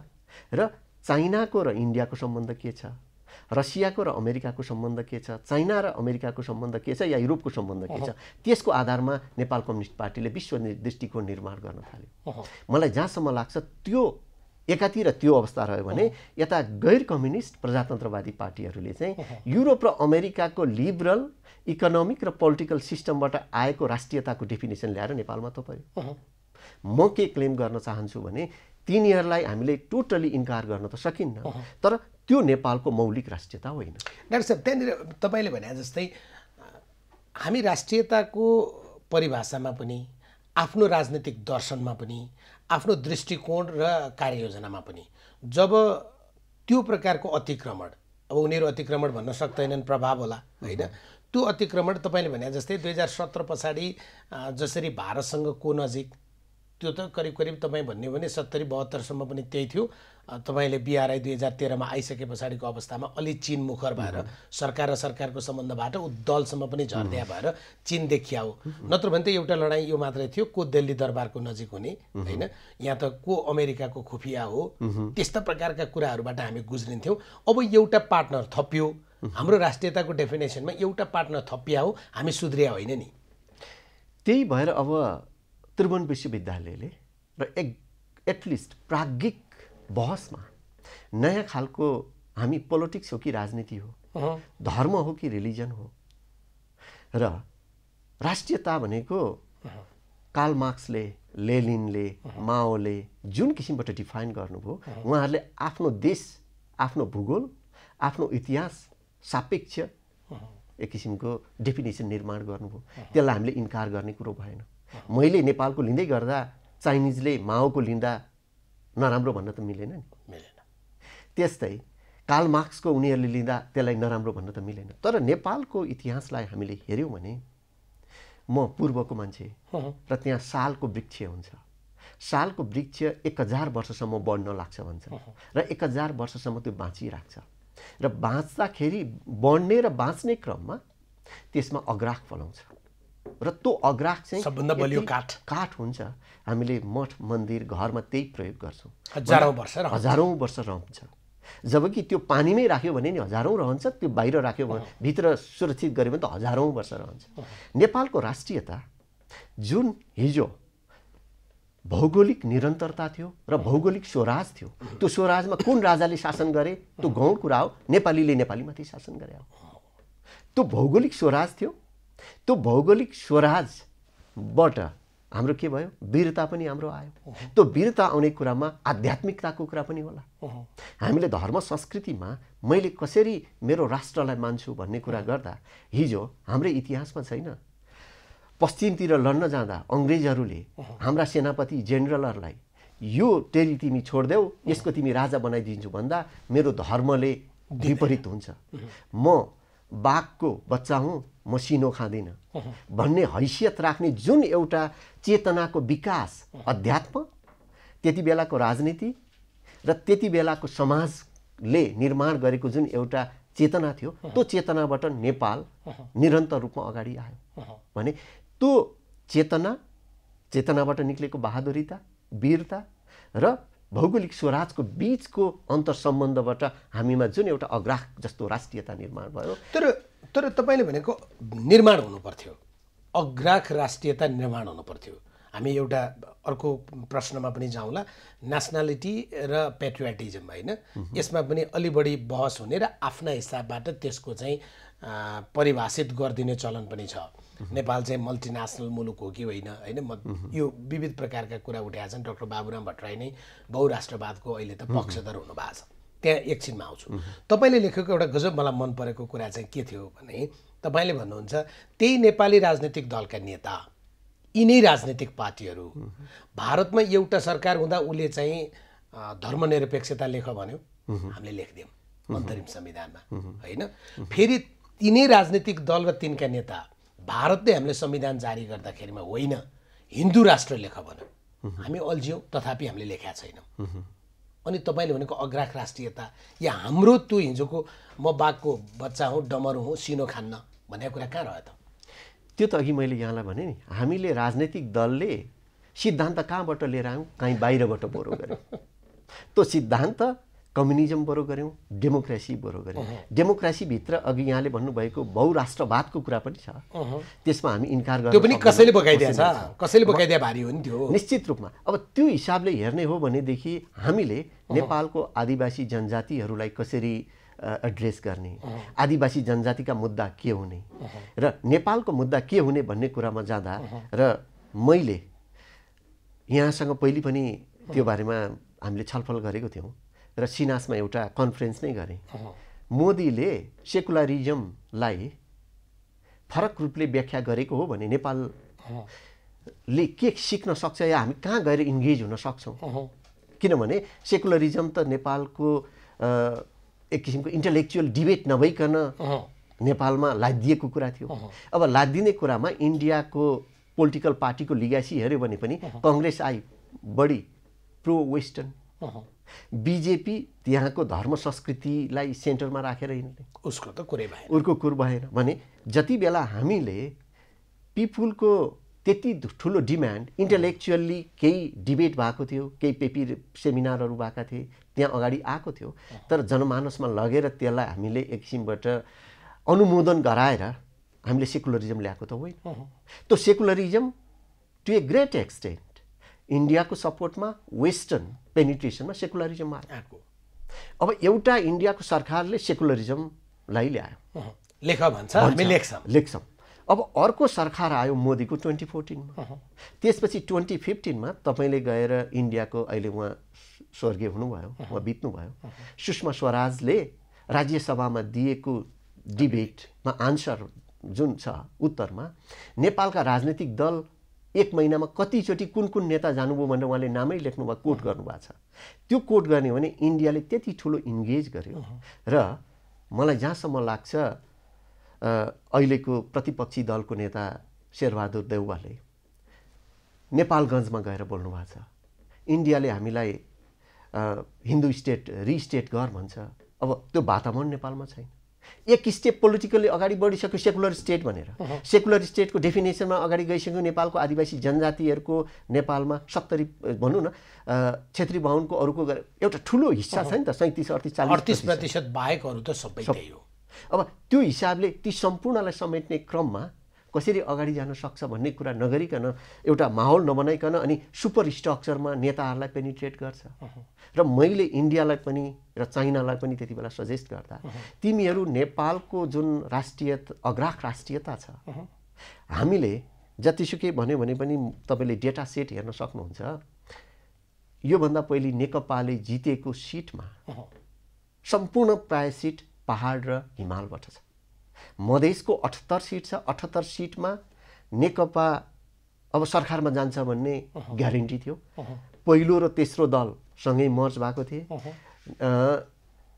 र चाइनाको र इन्डियाको सम्बन्ध के छ, रसियाको र अमेरिकाको सम्बन्ध के छ, चाइना र अमेरिकाको सम्बन्ध के छ या युरोपको सम्बन्ध के छ, त्यसको आधारमा नेपाल कम्युनिस्ट पार्टीले विश्व दृष्टिकोण निर्माण गर्न थाल्यो। मलाई जहाँसम्म लाग्छ त्यो एकातिर त्यो अवस्था रह्यो भने यता गैर कम्युनिस्ट प्रजातन्त्रवादी पार्टीहरूले चाहिँ युरोप र अमेरिकाको लिबरल इकोनोमिक र पोलिटिकल सिस्टमबाट आएको राष्ट्रियताको डेफिनेसन ल्याएर नेपालमा थोपर्यो। म के क्लेम गर्न चाहन्छु भने तिनीहरूलाई हामीले टोटली इन्कार गर्न त सकिन्न, तर त्यो नेपालको मौलिक राष्ट्रियता होइन। डाक्टर साहब, त्यहाँनिर तपाईँले भने जस्तै हामी राष्ट्रियताको परिभाषामा पनि, आफ्नो राजनीतिक दर्शनमा पनि, आफ्नो दृष्टिकोण र कार्ययोजनामा पनि जब त्यो प्रकारको अतिक्रमण, अब उनीहरू अतिक्रमण भन्न सक्दैनन्, प्रभाव होला होइन, त्यो अतिक्रमण तपाईँले भने जस्तै 2017 पछाडि जसरी भारतसँग को नजिक, त्यो त करिब करिब तपाईँ भन्ने भने 70-72 सम्म पनि त्यही थियो। तपाईँले BRI 2013 आइसके पछाडिको अवस्थामा अलि चीन मुखर भएर सरकार र सरकारको सम्बन्धबाट ऊ दलसम्म पनि झर्दिया भएर चीन देखियाओ। नत्र भने त एउटा लडाइँ यो मात्रै थियो, को दिल्ली दरबारको नजिक हुने होइन, यहाँ त को अमेरिकाको खुफिया हो, त्यस्ता प्रकारका कुराहरूबाट हामी गुज्रिन्थ्यौँ। अब एउटा पार्टनर थपियो, हाम्रो राष्ट्रियताको डेफिनेसनमा एउटा पार्ट नथपिया हो हामी सुध्रिया होइन नि। त्यही भएर अब त्रिभुवन विश्वविद्यालयले र एटलिस्ट प्राज्ञिक बहसमा नयाँ खालको हामी पोलिटिक्स हो कि राजनीति हो, धर्म हो कि रिलिजन हो, र राष्ट्रियता भनेको कार्ल मार्क्सले, लेनिनले, माओले जुन किसिमबाट डिफाइन गर्नुभयो, उहाँहरूले आफ्नो देश, आफ्नो भूगोल, आफ्नो इतिहास सापेक्ष एक किसिमको डेफिनेसन निर्माण गर्नुभयो। त्यसलाई हामीले इन्कार गर्ने कुरो भएन। मैले नेपालको लिँदै गर्दा चाइनिजले माओको लिँदा नराम्रो भन्न त मिलेन नि। त्यस्तै कार्ल मार्क्सको उनीहरूले लिँदा त्यसलाई नराम्रो भन्न त मिलेन। तर नेपालको इतिहासलाई हामीले हेऱ्यौँ भने म पूर्वको मान्छे र त्यहाँ सालको वृक्ष हुन्छ। सालको वृक्ष 1000 वर्षसम्म बढ्न लाग्छ भन्छ र 1000 वर्षसम्म त्यो बाँचिराख्छ र बाँच्दाखेरि बढ्ने र बाँच्ने क्रममा त्यसमा अग्राख फलाउँछ र त्यो अग्राख चाहिँ सबभन्दा बलियो काठ हुन्छ। हामीले मठ मन्दिर घरमा त्यही प्रयोग गर्छौँ। हजारौँ वर्ष रहन्छ। जबकि त्यो पानीमै राख्यो भने नि हजारौँ रहन्छ, त्यो बाहिर राख्यो भने भित्र सुरक्षित गऱ्यो भने त हजारौँ वर्ष रहन्छ। नेपालको राष्ट्रियता जुन हिजो भौगोलिक निरन्तरता थियो र भौगोलिक स्वराज थियो, त्यो स्वराजमा कुन राजाले शासन गरे त्यो गौण कुरा हो। नेपालीले नेपालीमाथि शासन गरे हो। त्यो भौगोलिक स्वराज थियो। त्यो भौगोलिक स्वराजबाट हाम्रो के भयो, वीरता पनि हाम्रो आयो। त्यो वीरता आउने कुरामा आध्यात्मिकताको कुरा पनि होला। हामीले धर्म संस्कृतिमा मैले कसरी मेरो राष्ट्रलाई मान्छु भन्ने कुरा गर्दा हिजो हाम्रो इतिहासमा छैन। पश्चिमतिर लड्न जाँदा अङ्ग्रेजहरूले हाम्रा सेनापति जेनरलहरूलाई यो टेरी तिमी छोड्देऊ, यसको तिमी राजा बनाइदिन्छु भन्दा मेरो धर्मले विपरीत हुन्छ। म बाघको बच्चा हुँ, म सिनो खाँदिनँ भन्ने हैसियत राख्ने जुन एउटा चेतनाको विकास, अध्यात्म, त्यति बेलाको राजनीति र त्यति बेलाको समाजले निर्माण गरेको जुन एउटा चेतना थियो, त्यो चेतनाबाट नेपाल निरन्तर रूपमा अगाडि आयो भने त्यो चेतनाबाट निक्लेको बहादुरीता, वीरता र भौगोलिक स्वराजको बीचको अन्तर्सम्बन्धबाट हामीमा जुन एउटा अग्राह जस्तो राष्ट्रियता निर्माण भयो। तर तपाईँले भनेको निर्माण हुनु पर्थ्यो, अग्राह राष्ट्रियता निर्माण हुनु पर्थ्यो। हामी एउटा अर्को प्रश्नमा पनि जाउँला, नेसनालिटी र पेट्रियटिजम होइन, यसमा पनि अलि बढी बहस हुने र आफ्ना हिसाबबाट त्यसको चाहिँ परिभाषित गरिदिने चलन पनि छ। नेपाल चाहिँ मल्टिनेसनल मुलुक हो कि होइन, यो विविध प्रकारका कुरा उठाएका छन्। डाक्टर बाबुराम भट्टराई नै बहुराष्ट्रवादको अहिले त पक्षधर हुनुभएको छ। त्यहाँ एकछिनमा आउँछु। तपाईँले लेखेको एउटा गजब मलाई मन परेको कुरा चाहिँ के थियो भने तपाईँले भन्नुहुन्छ त्यही नेपाली राजनीतिक दलका नेता, यिनै राजनीतिक पार्टीहरू भारतमा एउटा सरकार हुँदा उसले चाहिँ धर्मनिरपेक्षता लेख भन्यो, हामीले लेखिदियौँ अन्तरिम संविधानमा होइन। फेरि तिनै राजनीतिक दल र तिनका नेता भारतले हामीले संविधान जारी गर्दाखेरिमा होइन हिन्दू राष्ट्र लेख भन्यो, हामी अल्झ्यौँ, तथापि हामीले लेखेका छैनौँ। अनि तपाईँले भनेको अग्राह राष्ट्रियता या हाम्रो त्यो हिजोको म बाघको बच्चा हुँ, डमरू हुँ, सिनो खान्न भन्ने कुरा कहाँ रह्यो त? त्यो त अघि मैले यहाँलाई भने नि, हामीले राजनीतिक दलले सिद्धान्त कहाँबाट लिएर आयौँ, कहीँ बाहिरबाट बोरो गऱ्यौँ। त्यो सिद्धान्त कम्युनिजम बरो गऱ्यौँ, डेमोक्रेसी बरो गऱ्यौँ। डेमोक्रेसीभित्र अघि यहाँले भन्नुभएको बहुराष्ट्रवादको कुरा पनि छ, त्यसमा हामी इन्कार गर्छौँ। त्यो पनि कसैले बगाइदिया भारी हो नि त्यो, निश्चित रूपमा। अब त्यो हिसाबले हेर्ने हो भनेदेखि हामीले नेपालको आदिवासी जनजातिहरूलाई कसरी एड्रेस गर्ने, आदिवासी जनजातिका मुद्दा के हुने र नेपालको मुद्दा के हुने भन्ने कुरामा जाँदा र मैले यहाँसँग पहिले पनि त्यो बारेमा हामीले छलफल गरेको थियौँ र सिनासमा एउटा कन्फरेन्स नै गरेँ। मोदीले सेकुलरिजमलाई फरक रूपले व्याख्या गरेको हो भने नेपालले के सिक्न सक्छ या हामी कहाँ गएर इन्गेज हुन सक्छौँ? किनभने सेकुलरिजम त नेपालको एक किसिमको इन्टेलेक्चुअल डिबेट नभइकन नेपालमा लादिएको कुरा थियो। अब लादिने कुरामा इन्डियाको पोलिटिकल पार्टीको लिगासी हेऱ्यो भने पनि कङ्ग्रेस आई बढी प्रो वेस्टर्न, बीजेपी त्यहाँको धर्म संस्कृतिलाई सेन्टरमा राखेर हिँड्ने, उसको त कुरै भएन, उनको कुर भएन भने जति बेला हामीले पिपुलको त्यति ठुलो डिमान्ड इन्टेलेक्चुअल्ली केही डिबेट भएको थियो, केही पेपी सेमिनारहरू भएका थिए, त्यहाँ अगाडि आएको थियो। तर जनमानसमा लगेर त्यसलाई हामीले एक किसिमबाट अनुमोदन गराएर हामीले सेकुलरिजम ल्याएको त होइन। त्यो सेकुलरिजम टु ए ग्रेट एक्सटेन्ट इन्डियाको सपोर्टमा वेस्टर्न पेनिट्रेसनमा सेकुलरिजम आएको। अब एउटा इन्डियाको सरकारले सेकुलरिजमलाई ल्यायो, लेख भन्छ, हामी लेख्छौँ। अब अर्को सरकार आयो मोदीको 2014मा। त्यसपछि 2015मा तपाईँले गएर इन्डियाको अहिले उहाँ स्वर्गीय हुनुभयो, उहाँ बित्नुभयो, सुषमा स्वराजले राज्यसभामा दिएको डिबेटमा आन्सर जुन छ उत्तरमा नेपालका राजनीतिक दल एक महिनामा कतिचोटि कुन कुन नेता जानुभयो भनेर उहाँले नामै लेख्नुभयो, कोट गर्नुभएको छ। त्यो कोट गर्ने भने इन्डियाले त्यति ठुलो इन्गेज गर्यो। र मलाई जहाँसम्म लाग्छ अहिलेको प्रतिपक्षी दलको नेता शेरबहादुर देउवाले नेपालगञ्जमा गएर बोल्नु भएको छ, इन्डियाले हामीलाई हिन्दू स्टेट रिस्टेट गर भन्छ। अब त्यो वातावरण नेपालमा छैन। एक स्टेप पोलिटिकली अगाडि बढिसक्यो सेकुलर स्टेट भनेर। सेकुलर स्टेटको डेफिनेसनमा अगाडि गइसक्यो। नेपालको आदिवासी जनजातिहरूको नेपालमा 70 भनौँ न क्षेत्री बाहुनको अरूको एउटा ठुलो हिस्सा छ नि त, 37-38% बाहेक अरू त सबै त्यही हो। अब त्यो हिसाबले ती सम्पूर्णलाई समेट्ने क्रममा कसरी अगाडि जान सक्छ भन्ने कुरा नगरिकन, एउटा माहौल नबनाइकन अनि सुपर स्ट्रक्चरमा नेताहरूलाई पेनिट्रेट गर्छ। र मैले इन्डियालाई पनि र चाइनालाई पनि त्यति बेला सजेस्ट गर्दा तिमीहरू नेपालको जुन अग्राह राष्ट्रियता छ, हामीले जतिसुकै भन्यो भने पनि तपाईँले डेटा सेट हेर्न सक्नुहुन्छ। योभन्दा पहिले नेकपाले जितेको सिटमा सम्पूर्ण प्राय सिट पहाड र हिमालबाट छ। मधेसको 78 सिट छ। 78 सिटमा नेकपा अब सरकारमा जान्छ भन्ने ग्यारेन्टी थियो। पहिलो र तेस्रो दल सँगै मर्ज भएको थिए।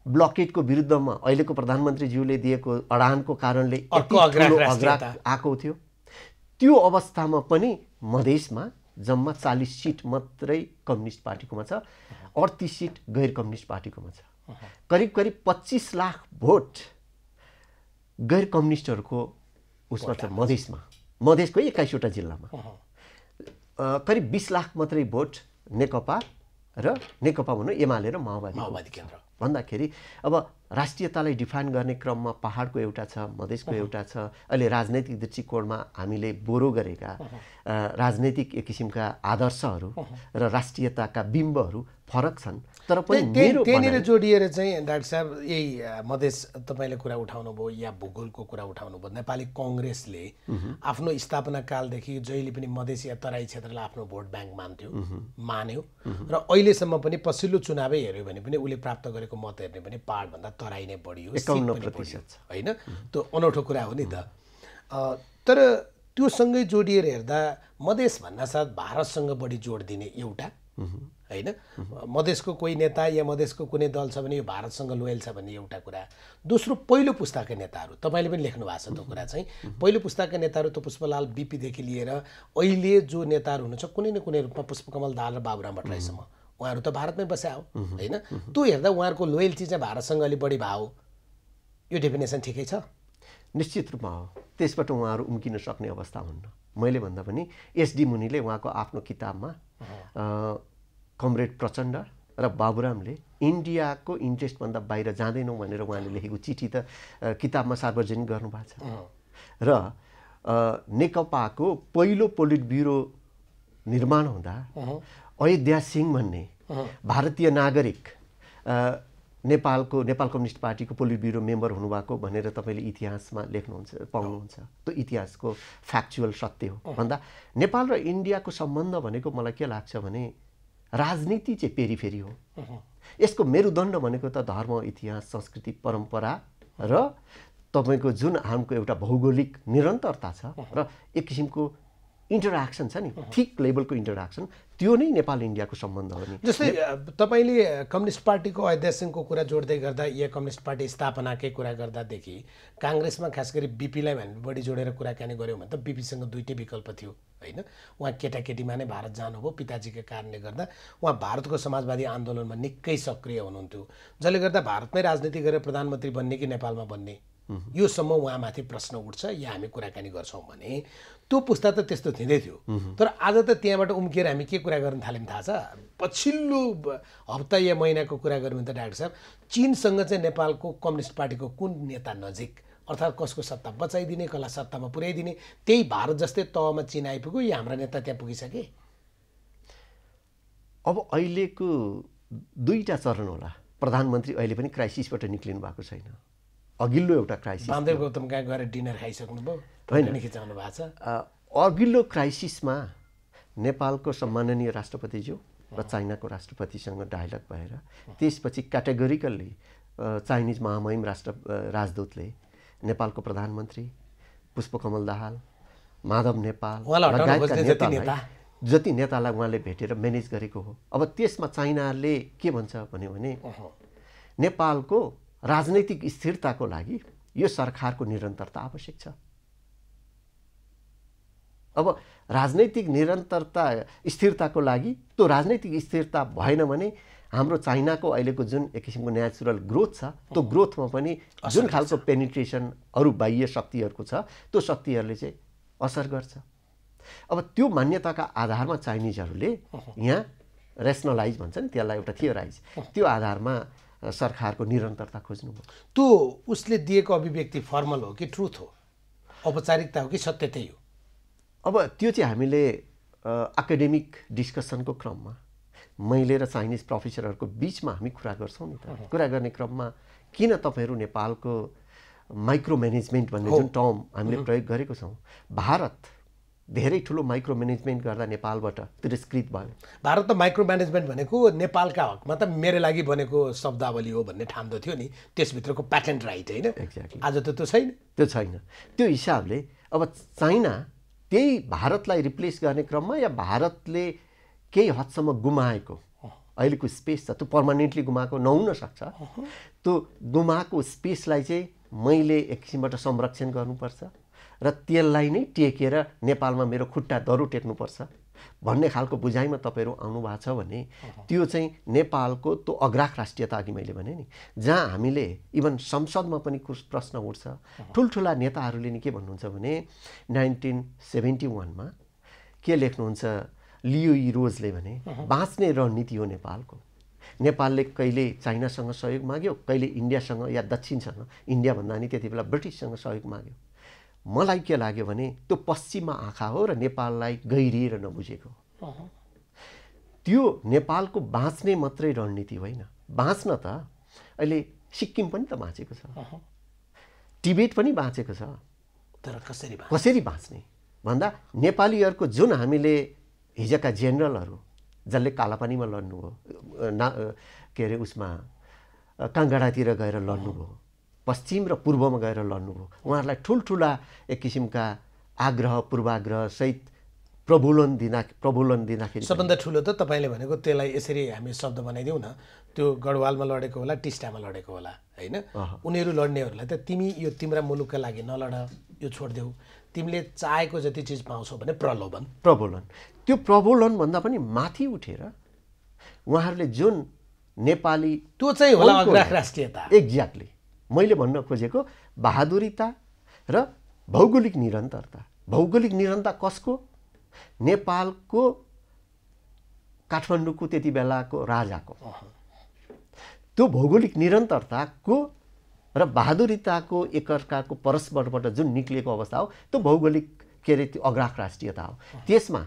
ब्लकेटको विरुद्धमा अहिलेको प्रधानमन्त्रीज्यूले दिएको अडानको कारणले अग्रह आएको थियो। त्यो अवस्थामा पनि मधेसमा जम्मा 40 सिट मात्रै कम्युनिस्ट पार्टीकोमा छ, 38 सिट गैर कम्युनिस्ट पार्टीकोमा छ। करिब 25 लाख भोट गैर कम्युनिस्टहरूको उसमा छ मधेसमा। मधेसको 21वटा जिल्लामा करिब 20 लाख मात्रै भोट नेकपा भनौँ एमाले र माओवादी केन्द्र भन्दाखेरि अब राष्ट्रियतालाई डिफाइन गर्ने क्रममा पहाडको एउटा छ, मधेसको एउटा छ। अहिले राजनैतिक दृष्टिकोणमा हामीले बोरो गरेका राजनैतिक एक किसिमका आदर्शहरू र राष्ट्रियताका बिम्बहरू फरक छन्। तर पनि त्यहाँनिर जोडिएर चाहिँ डाक्टर साहब यही मधेस तपाईँले कुरा उठाउनु भयो या भूगोलको कुरा उठाउनु भयो। नेपाली कङ्ग्रेसले आफ्नो स्थापना कालदेखि जहिले पनि मधेस या तराई क्षेत्रलाई आफ्नो भोट ब्याङ्क मान्यो र अहिलेसम्म पनि पछिल्लो चुनावै हेऱ्यो भने पनि उसले प्राप्त गरेको मत हेर्ने पनि पहाडभन्दा तराई नै बढी हो, 51% होइन। त्यो अनौठो कुरा हो नि त। तर त्योसँगै जोडिएर हेर्दा मधेस भन्नासाथ भारतसँग बढी जोड दिने एउटा होइन, मधेसको कोही नेता या मधेसको कुनै दल छ भने यो भारतसँग लोयल छ भन्ने एउटा कुरा। दोस्रो, पहिलो पुस्ताका नेताहरू, तपाईँले पनि लेख्नु भएको छ त्यो कुरा चाहिँ। पहिलो पुस्ताका नेताहरू त पुष्पलाल बीपीदेखि लिएर अहिले जो नेताहरू हुनुहुन्छ कुनै न कुनै रूपमा पुष्पकमल दाहाल र बाबुराम भट्टराईसम्म, उहाँहरू त भारतमै बस्या हो होइन। त्यो हेर्दा उहाँहरूको लोयल्टी चाहिँ भारतसँग अलिक बढी भयो, यो डेफिनेसन ठिकै छ? निश्चित रूपमा हो। त्यसबाट उहाँहरू उम्किन सक्ने अवस्था हुन्न। मैले भन्दा पनि एसडी मुनिले उहाँको आफ्नो किताबमा कमरेड प्रचण्ड र बाबुरामले इन्डियाको इन्ट्रेस्टभन्दा बाहिर जाँदैनौँ भनेर उहाँले लेखेको चिठी त किताबमा सार्वजनिक गर्नुभएको छ। र नेकपाको पहिलो पोलिट ब्युरो निर्माण हुँदा अयोध्या सिंह भन्ने भारतीय नागरिक नेपाल कम्युनिस्ट पार्टीको पोलिट ब्युरो मेम्बर हुनुभएको भनेर तपाईँले इतिहासमा लेख्नुहुन्छ, पाउनुहुन्छ। त्यो इतिहासको फ्याक्चुअल सत्य हो। भन्दा नेपाल र इन्डियाको सम्बन्ध भनेको मलाई के लाग्छ भने राजनीति चाहिँ पेरिफेरी हो। यसको मेरुदण्ड भनेको त धर्म, इतिहास, संस्कृति, परम्परा र तपाईँको जुन हाम्रो एउटा भौगोलिक निरन्तरता छ र एक किसिमको इन्टरेक्सन छ नि, थिक लेभलको इन्टरेक्सन, त्यो नै नेपाल इन्डियाको सम्बन्ध हो नि। जस्तै तपाईँले कम्युनिस्ट पार्टीको अयोध्या सिंहको कुरा जोड्दै गर्दा या कम्युनिस्ट पार्टी स्थापनाकै कुरा गर्दादेखि काङ्ग्रेसमा खास गरी बीपीलाई भने बढी जोडेर कुराकानी गऱ्यौँ भने त बीपीसँग दुईटै विकल्प थियो होइन। उहाँ केटाकेटीमा नै भारत जानुभयो, पिताजीका कारणले गर्दा उहाँ भारतको समाजवादी आन्दोलनमा निकै सक्रिय हुनुहुन्थ्यो, जसले गर्दा भारतमै राजनीति गरेर प्रधानमन्त्री बन्ने कि नेपालमा बन्ने योसम्म उहाँमाथि प्रश्न उठ्छ या हामी कुराकानी गर्छौँ भने त्यो पुस्ता त त्यस्तो थिँदै थियो। तर आज त त्यहाँबाट उम्किएर हामी के कुरा गर्न थाल्यौँ थाहा छ? पछिल्लो हप्ता या महिनाको कुरा गऱ्यौँ भने त डाक्टर साहब, चीनसँग चाहिँ नेपालको कम्युनिस्ट पार्टीको कुन नेता नजिक, अर्थात् कसको सत्ता बचाइदिने, कसलाई सत्तामा पुर्याइदिने, त्यही भारत जस्तै तहमा चीन आइपुग्यो या हाम्रा नेता त्यहाँ पुगिसके? अब अहिलेको दुईटा चरण होला। प्रधानमन्त्री अहिले पनि क्राइसिसबाट निक्लिनु भएको छैन। अघिल्लो एउटा क्राइसिस, वामदेव गौतम कहाँ गएर डिनर खाइसक्नुभयो, खिचाउनु भएको छ। अघिल्लो क्राइसिसमा नेपालको सम्माननीय राष्ट्रपतिज्यू र चाइनाको राष्ट्रपतिसँग डायलग भएर त्यसपछि क्याटेगोरिकल्ली चाइनिज महामहिम राजदूतले नेपालको प्रधानमन्त्री पुष्पकमल दाहाल, माधव नेपाल लगायतका जति नेतालाई उहाँले भेटेर म्यानेज गरेको हो। अब त्यसमा चाइनाले के भन्छ भने नेपालको राजनैतिक स्थिरताको लागि यो सरकारको निरन्तरता आवश्यक छ। अब राजनैतिक निरन्तरता स्थिरताको लागि त्यो राजनैतिक स्थिरता भएन भने हाम्रो चाइनाको अहिलेको जुन एक किसिमको नेचुरल ग्रोथ छ त्यो ग्रोथमा पनि जुन खालको पेनिट्रेसन अरू बाह्य शक्तिहरूको छ त्यो शक्तिहरूले चाहिँ असर गर्छ। अब त्यो मान्यताका आधारमा चाइनिजहरूले यहाँ रेसनलाइज भन्छ नि त्यसलाई, एउटा थियोराइज, त्यो आधारमा सरकारको निरन्तरता खोज्नुभयो। त्यो उसले दिएको अभिव्यक्ति फर्मल हो कि ट्रुथ हो, औपचारिकता हो कि सत्य त्यही हो? अब त्यो चाहिँ हामीले एकाडेमिक डिस्कसनको क्रममा मैले र चाइनिज प्रोफेसरहरूको बिचमा हामी कुरा गर्छौँ नि त। कुरा गर्ने क्रममा किन तपाईँहरू नेपालको माइक्रो म्यानेजमेन्ट भन्ने जुन टर्म हामीले प्रयोग गरेको छौँ, भारत धेरै ठुलो माइक्रो म्यानेजमेन्ट गर्दा नेपालबाट तिरस्कृत भयो। भारत त माइक्रो म्यानेजमेन्ट भनेको नेपालका हकमा त मेरो लागि बनेको शब्दावली हो भन्ने ठान्दो थियो नि, त्यसभित्रको प्याटेन्ट राइट होइन? एक्ज्याक्टली। आज त त्यो छैन। त्यो छैन। त्यो हिसाबले अब चाइना त्यही भारतलाई रिप्लेस गर्ने क्रममा या भारतले केही हदसम्म गुमाएको अहिलेको स्पेस छ, त्यो पर्मानेन्टली गुमाएको नहुन सक्छ। त्यो गुमाएको स्पेसलाई चाहिँ मैले एक किसिमबाट संरक्षण गर्नुपर्छ र त्यसलाई नै टेकेर नेपालमा मेरो खुट्टा दरो टेक्नुपर्छ भन्ने खालको बुझाइमा तपाईँहरू आउनु भएको छ भने त्यो चाहिँ नेपालको त्यो अग्राख राष्ट्रियता, अघि मैले भने नि, जहाँ हामीले इभन संसदमा पनि प्रश्न उठ्छ। ठुल्ठुला नेताहरूले नि के भन्नुहुन्छ भने 1971मा के लेख्नुहुन्छ लियो रोजले भने बाँच्ने रणनीति हो नेपालको। नेपालले कहिले चाइनासँग सहयोग माग्यो, कहिले इन्डियासँग या दक्षिणसँग, इन्डिया भन्दा नि त्यति बेला ब्रिटिससँग सहयोग माग्यो। मलाई के लाग्यो भने त्यो पश्चिममा आँखा हो र नेपाललाई गहिरिएर नबुझेको। त्यो नेपालको बाँच्ने मात्रै रणनीति होइन, बाँच्न त अहिले सिक्किम पनि त बाँचेको छ, टिबेट पनि बाँचेको छ, तर कसरी बाँच्ने भन्दा नेपालीहरूको जुन हामीले हिजोका जेनरलहरू जसले कालापानीमा लड्नुभयो, के अरे उसमा काङ्गडातिर गएर लड्नुभयो, पश्चिम र पूर्वमा गएर लड्नुभयो, उहाँहरूलाई ठुल्ठुला एक किसिमका आग्रह पूर्वाग्रह सहित प्रबोधन दिँदाखेरि सबभन्दा ठुलो त तपाईँले भनेको त्यसलाई यसरी हामी शब्द बनाइदिउँ न, त्यो गढवालमा लडेको होला, टिस्टामा लडेको होला होइन? उनीहरू लड्नेहरूलाई त तिमी यो तिम्रा मुलुकका लागि नलड, यो छोडिदेऊ, तिमीले चाहेको जति चिज पाउँछौ भने प्रलोभन। त्यो प्रबोधन भन्दा पनि माथि उठेर उहाँहरूले जुन नेपाली, त्यो चाहिँ होला अग्राख राष्ट्रियता। एक्ज्याक्टली मैले भन्न खोजेको बहादुरीता र भौगोलिक निरन्तरता। भौगोलिक निरन्तरता कसको? नेपालको काठमाडौँको त्यति बेलाको राजाको। त्यो भौगोलिक निरन्तरताको र बहादुरीताको एकअर्काको परस्परबाट जुन निक्लिएको अवस्था हो त्यो भौगोलिक के अरे त्यो अग्राख राष्ट्रियता हो। त्यसमा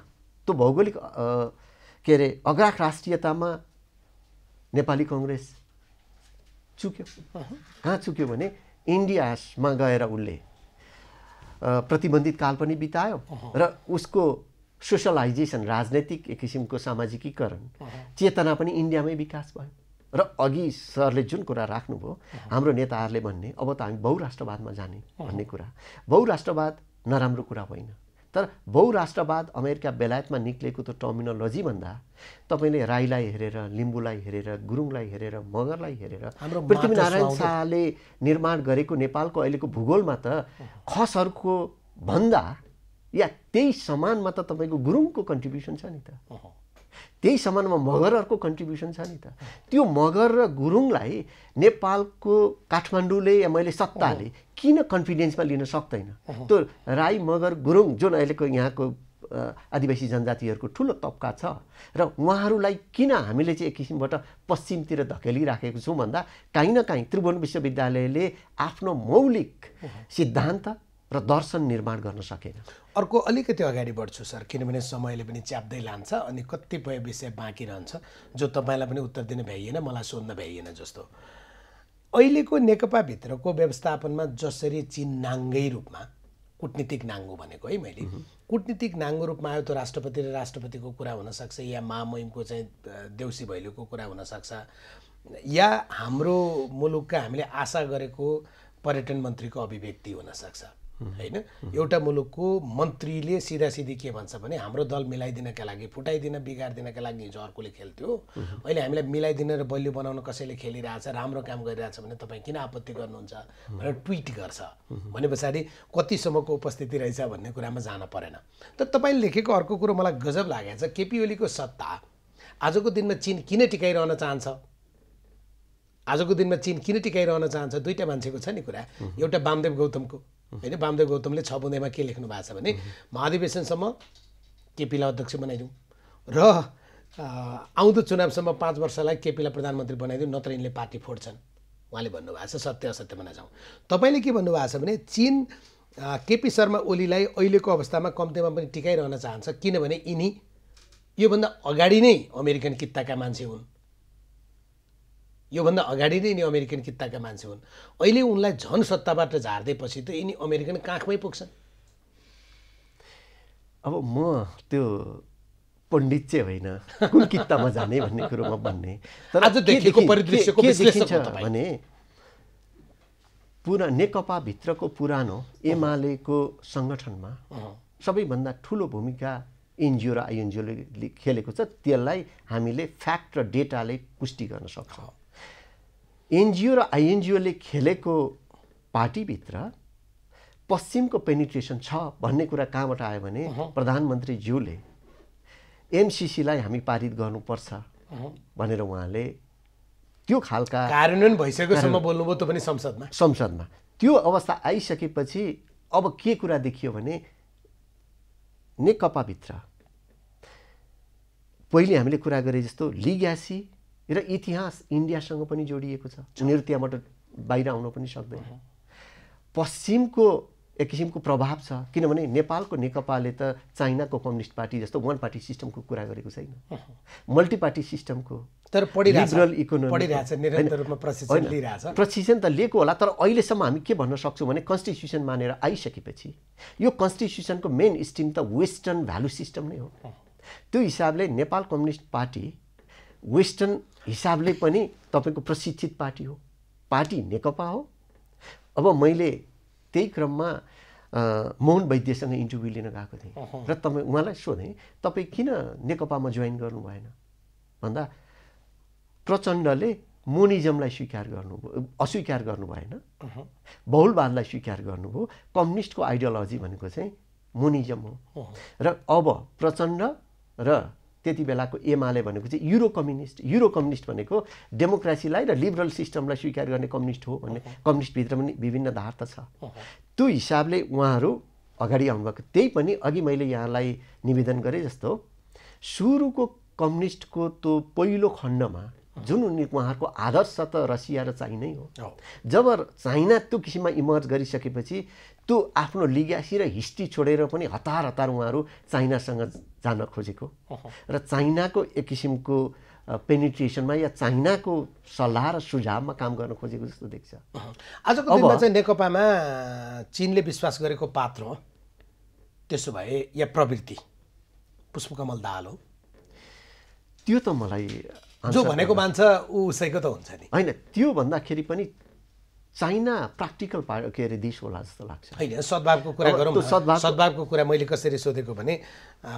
त्यो भौगोलिक के अरे अग्राख राष्ट्रियतामा नेपाली कङ्ग्रेस चुक्यो। कहाँ चुक्यो भने इन्डियामा गएर उसले प्रतिबन्धित काल पनि बितायो र उसको सोसलाइजेसन, राजनैतिक एक किसिमको सामाजिकीकरण चेतना पनि इन्डियामै विकास भयो। र अघि सरले जुन कुरा राख्नुभयो, हाम्रो नेताहरूले भन्ने अब त हामी बहुराष्ट्रवादमा जाने भन्ने कुरा, बहुराष्ट्रवाद नराम्रो कुरा होइन, तर बहुराष्ट्रवाद अमेरिका बेलायतमा निक्लेको त्यो टर्मिनोलोजी भन्दा तपाईँले राईलाई हेरेर, लिम्बूलाई हेरेर, गुरुङलाई हेरेर, मगरलाई हेरेर, पृथ्वीनारायण शाहले निर्माण गरेको नेपालको अहिलेको भूगोलमा त खसहरूको भन्दा या त्यही समानमा त तपाईँको गुरुङको कन्ट्रिब्युसन छ नि त। त्यही सम्बन्धमा मगरहरूको कन्ट्रिब्युसन छ नि त। त्यो मगर र गुरुङलाई नेपालको काठमाडौँले या मैले सत्ताले किन कन्फिडेन्समा लिन सक्दैन? त्यो राई मगर गुरुङ जुन अहिलेको यहाँको आदिवासी जनजातिहरूको ठुलो तबका छ र उहाँहरूलाई किन हामीले चाहिँ एक किसिमबाट पश्चिमतिर धकेलिराखेको छौँ भन्दा काहीँ न काहीँ त्रिभुवन विश्वविद्यालयले आफ्नो मौलिक सिद्धान्त र दर्शन निर्माण गर्न सकेन। अर्को अलिकति अगाडि बढ्छु सर, किनभने समयले पनि च्याप्दै लान्छ अनि कतिपय विषय बाँकी रहन्छ जो तपाईँलाई पनि उत्तर दिन भ्याइएन, मलाई सोध्न भ्याइएन जस्तो। अहिलेको नेकपाभित्रको व्यवस्थापनमा जसरी चीन नाङ्गै रूपमा, कूटनीतिक नाङ्गो भनेको है मैले, कूटनीतिक नाङ्गो रूपमा आयो त राष्ट्रपति र राष्ट्रपतिको कुरा हुनसक्छ, या महामहिमको चाहिँ देउसी भैलोको कुरा हुनसक्छ, या हाम्रो मुलुकका हामीले आशा गरेको पर्यटन मन्त्रीको अभिव्यक्ति हुनसक्छ होइन। एउटा मुलुकको मन्त्रीले सिधा सिधी के भन्छ भने हाम्रो दल मिलाइदिनका लागि, फुटाइदिन बिगारिदिनका लागि हिजो अर्कोले खेल्थ्यो, अहिले हामीलाई मिलाइदिन र बलियो बनाउन कसैले खेलिरहेछ, राम्रो काम गरिरहेछ भने तपाईँ किन आपत्ति गर्नुहुन्छ भनेर ट्विट गर्छ भने पछाडि कतिसम्मको उपस्थिति रहेछ भन्ने कुरामा जान परेन। तर तपाईँले लेखेको अर्को कुरो मलाई गजब लागेको छ, केपी ओलीको सत्ता आजको दिनमा चीन किन टिकाइरहन चाहन्छ? आजको दिनमा चीन किन टिकाइरहन चाहन्छ? दुईटा मान्छेको छ नि कुरा, एउटा वामदेव गौतमको होइन। वामदेव गौतमले 6 बुँदैमा के लेख्नु भएको छ भने महाधिवेशनसम्म केपीलाई अध्यक्ष बनाइदिउँ र आउँदो चुनावसम्म 5 वर्षलाई केपीलाई प्रधानमन्त्री बनाइदिउँ, नत्र यिनले पार्टी फोड्छन्। उहाँले भन्नुभएको छ, सत्य असत्यमा नजाउँ। तपाईँले के भन्नुभएको छ भने चीन केपी शर्मा ओलीलाई अहिलेको अवस्थामा कम्तीमा पनि टिकाइरहन चाहन्छ किनभने यिनी योभन्दा अगाडि नै अमेरिकन कित्ताका मान्छे हुन्, योभन्दा अगाडि नै यिनी अमेरिकन कित्ताका मान्छे हुन्। अहिले उनलाई झन सत्ताबाट झार्दैपछि त यिनी अमेरिकन काखमै पुग्छन्। अब म त्यो पण्डित चाहिँ होइन, कुन कित्तामा जाने भन्ने कुरोमा भन्ने, तर आज देखेको परिदृश्यको विश्लेषण भने पुरा नेकपाभित्रको पुरानो एमालेको सङ्गठनमा सबैभन्दा ठुलो भूमिका एनजिओ र आइएनजिओले खेलेको छ। त्यसलाई हामीले फ्याक्ट र डेटाले पुष्टि गर्न सक्छौँ। एनजिओ र आइएनजिओले खेलेको पार्टीभित्र पश्चिमको पेनिट्रेसन छ भन्ने कुरा कहाँबाट आयो भने प्रधानमन्त्रीज्यूले एमसिसीलाई हामी पारित गर्नुपर्छ भनेर उहाँले त्यो खालका कार्यान्वयन भइसकेसम्म बोल्नुभयो, त्यो पनि संसदमा। त्यो अवस्था आइसकेपछि अब के कुरा देखियो भने नेकपाभित्र पहिले हामीले कुरा गरे जस्तो लिग्यासी र इतिहास इन्डियासँग पनि जोडिएको छ। उनीहरू त्यहाँबाट बाहिर आउन पनि सक्दैन। पश्चिमको एक किसिमको प्रभाव छ, किनभने नेपालको नेकपाले त चाइनाको कम्युनिस्ट पार्टी जस्तो वान पार्टी सिस्टमको कुरा गरेको छैन, मल्टी पार्टी सिस्टमको तर लिबरल इकोनोमी निरन्तर रूपमा प्रशिक्षण त लिएको होला। तर अहिलेसम्म हामी के भन्न सक्छौँ भने कन्स्टिट्युसन मानेर आइसकेपछि यो कन्स्टिट्युसनको मेन स्ट्रिम त वेस्टर्न भ्यालु सिस्टम नै हो। त्यो हिसाबले नेपाल कम्युनिस्ट पार्टी वेस्टर्न हिसाबले पनि तपाईँको प्रशिक्षित पार्टी हो, पार्टी नेकपा हो। अब मैले त्यही क्रममा मोहन वैद्यसँग इन्टरभ्यू लिन गएको थिएँ र उहाँलाई सोधेँ तपाईँ किन नेकपामा जोइन गर्नु भएन भन्दा प्रचण्डले मोनिजमलाई अस्वीकार गर्नु भएन, बहुलवादलाई स्वीकार गर्नुभयो। कम्युनिस्टको आइडियोलोजी भनेको चाहिँ मोनिजम हो र अब प्रचण्ड र त्यति बेलाको एमाले भनेको चाहिँ युरो कम्युनिस्ट भनेको डेमोक्रेसीलाई र लिबरल सिस्टमलाई स्वीकार गर्ने कम्युनिस्ट हो भन्ने, कम्युनिस्टभित्र पनि विभिन्न धार त छ। त्यो हिसाबले उहाँहरू अगाडि आउनुभएको। त्यही पनि अघि मैले यहाँलाई निवेदन गरेँ जस्तो सुरुको कम्युनिस्टको त्यो पहिलो खण्डमा जुन उहाँहरूको आदर्श त रसिया र चाइनै हो। जब चाइना त्यो किसिममा इमर्ज गरिसकेपछि त्यो आफ्नो लिग्यासी र हिस्ट्री छोडेर पनि हतार उहाँहरू चाइनासँग जान खोजेको र चाइनाको एक किसिमको पेनिट्रेसनमा या चाइनाको सल्लाह र सुझावमा काम गर्न खोजेको जस्तो देख्छ। आजको दिनमा चाहिँ नेकपामा चीनले विश्वास गरेको पात्र हो त्यसो भए या प्रवृत्ति पुष्पकमल दाहाल हो? त्यो त मलाई जो भनेको मान्छ ऊ उसैको त हुन्छ नि होइन। त्यो भन्दाखेरि पनि चाइना प्र्याक्टिकल के अरे देश होला जस्तो लाग्छ। होइन, सद्भावको कुरा गरौँ। सद्भावको कुरा मैले कसरी सोधेको भने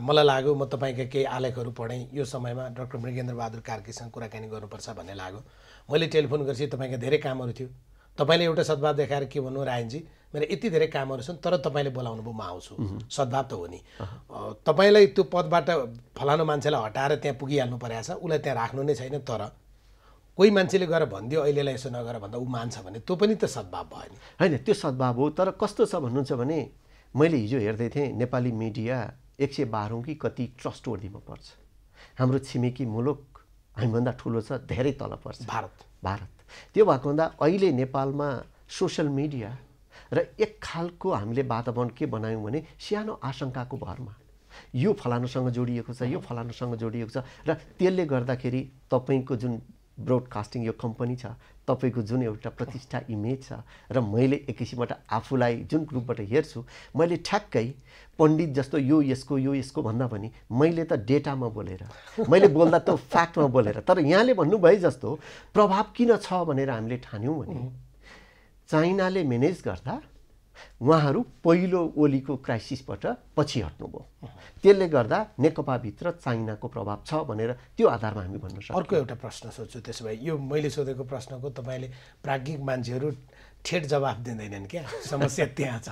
मलाई लाग्यो म तपाईँका केही आलेखहरू पढेँ, यो समयमा डाक्टर मृगेन्द्र बहादुर कार्कीसँग कुराकानी गर्नुपर्छ भन्ने लाग्यो। मैले टेलिफोन गरेपछि तपाईँका धेरै कामहरू थियो, तपाईँले एउटा सद्भाव देखाएर के भन्नु रायनजी मेरो यति धेरै कामहरू छन् तर तपाईँले बोलाउनु भयो म आउँछु, सद्भाव त हो नि। तपाईँलाई त्यो पदबाट फलानु मान्छेलाई हटाएर त्यहाँ पुगिहाल्नु परेको छ, उसलाई त्यहाँ राख्नु नै छैन। तर कोही मान्छेले गएर भनिदियो अहिलेलाई यसो नगर भन्दा ऊ मान्छ भने त्यो पनि त सद्भाव भयो नि। होइन, त्यो सद्भाव हो। तर कस्तो छ भन्नुहुन्छ भने मैले हिजो हेर्दै थिएँ नेपाली मिडिया 112 कि कति ट्रस्टवर्दीमा पर्छ। हाम्रो छिमेकी मुलुक हामीभन्दा ठुलो छ, धेरै तल पर्छ भारत। त्यो भएको हुँदा अहिले नेपालमा सोसल मिडिया र एक खालको हामीले वातावरण के बनायौँ भने सानो आशंकाको भरमा यो फलानुसँग जोडिएको छ, यो फलानुसँग जोडिएको छ, र त्यसले गर्दाखेरि तपाईँको जुन ब्रोडकास्टिङ यो कम्पनी छ, तपाईँको जुन एउटा प्रतिष्ठा इमेज छ, र मैले एक किसिमबाट आफूलाई जुन ग्रुपबाट हेर्छु, मैले ठ्याक्कै पण्डित जस्तो यो यसको भन्दा पनि मैले त डेटामा बोलेर, मैले बोल्दा त फ्याक्टमा बोलेर। तर यहाँले भन्नुभए जस्तो प्रभाव किन छ भनेर हामीले ठान्यौँ भने चाइनाले म्यानेज गर्दा उहाँहरू पहिलो ओलीको क्राइसिसबाट पछि हट्नुभयो। त्यसले गर्दा नेकपाभित्र चाइनाको प्रभाव छ भनेर त्यो आधारमा हामी भन्न सक्छौँ। अर्को एउटा प्रश्न सोध्छु, त्यसो भए यो मैले सोधेको प्रश्नको तपाईँले प्राज्ञिक मान्छेहरू ठेट जवाफ दिँदैनन् क्या, समस्या त्यहाँ छ।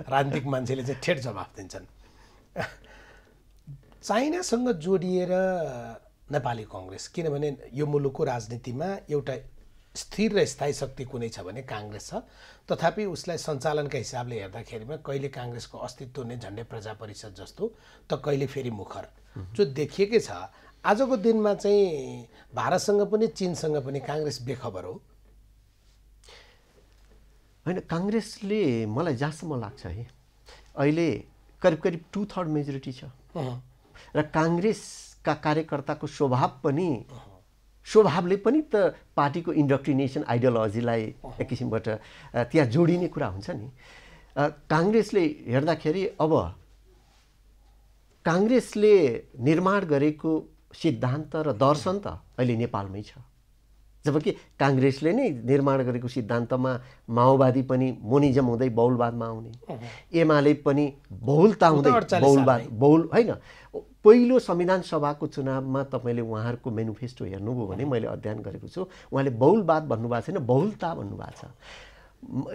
राजनीतिक मान्छेले चाहिँ ठेट जवाफ दिन्छन्। चाइनासँग जोडिएर नेपाली कङ्ग्रेस, किनभने यो मुलुकको राजनीतिमा एउटा स्थिर र स्थायी शक्ति कुनै छ भने काङ्ग्रेस छ। तथापि उसलाई सञ्चालनका हिसाबले हेर्दाखेरिमा कहिले काङ्ग्रेसको अस्तित्व नै झन्डै प्रजा परिषद जस्तो त कहिले फेरि मुखर जो देखिएकै छ। आजको दिनमा चाहिँ भारतसँग पनि चीनसँग पनि काङ्ग्रेस बेखबर हो। होइन, काङ्ग्रेसले मलाई जहाँसम्म लाग्छ है अहिले करिब 2/3 मेजोरिटी छ, र काङ्ग्रेसका कार्यकर्ताको स्वभावले पनि त पार्टीको इन्डक्ट्रिनेसन आइडियोलोजीलाई एक किसिमबाट त्यहाँ जोडिने कुरा हुन्छ नि। काङ्ग्रेसले हेर्दाखेरि अब काङ्ग्रेसले निर्माण गरेको सिद्धान्त र दर्शन त अहिले नेपालमै छ, जबकि काङ्ग्रेसले नै निर्माण गरेको सिद्धान्तमा माओवादी पनि मोनिजम हुँदै बहुलवादमा आउने, एमाले पनि बहुलता हुँदै बहुल होइन। पहिलो संविधान सभाको चुनावमा तपाईँले उहाँहरूको मेनिफेस्टो हेर्नुभयो भने मैले अध्ययन गरेको छु, उहाँले बहुलवाद भन्नुभएको छैन, बहुलता भन्नुभएको छ।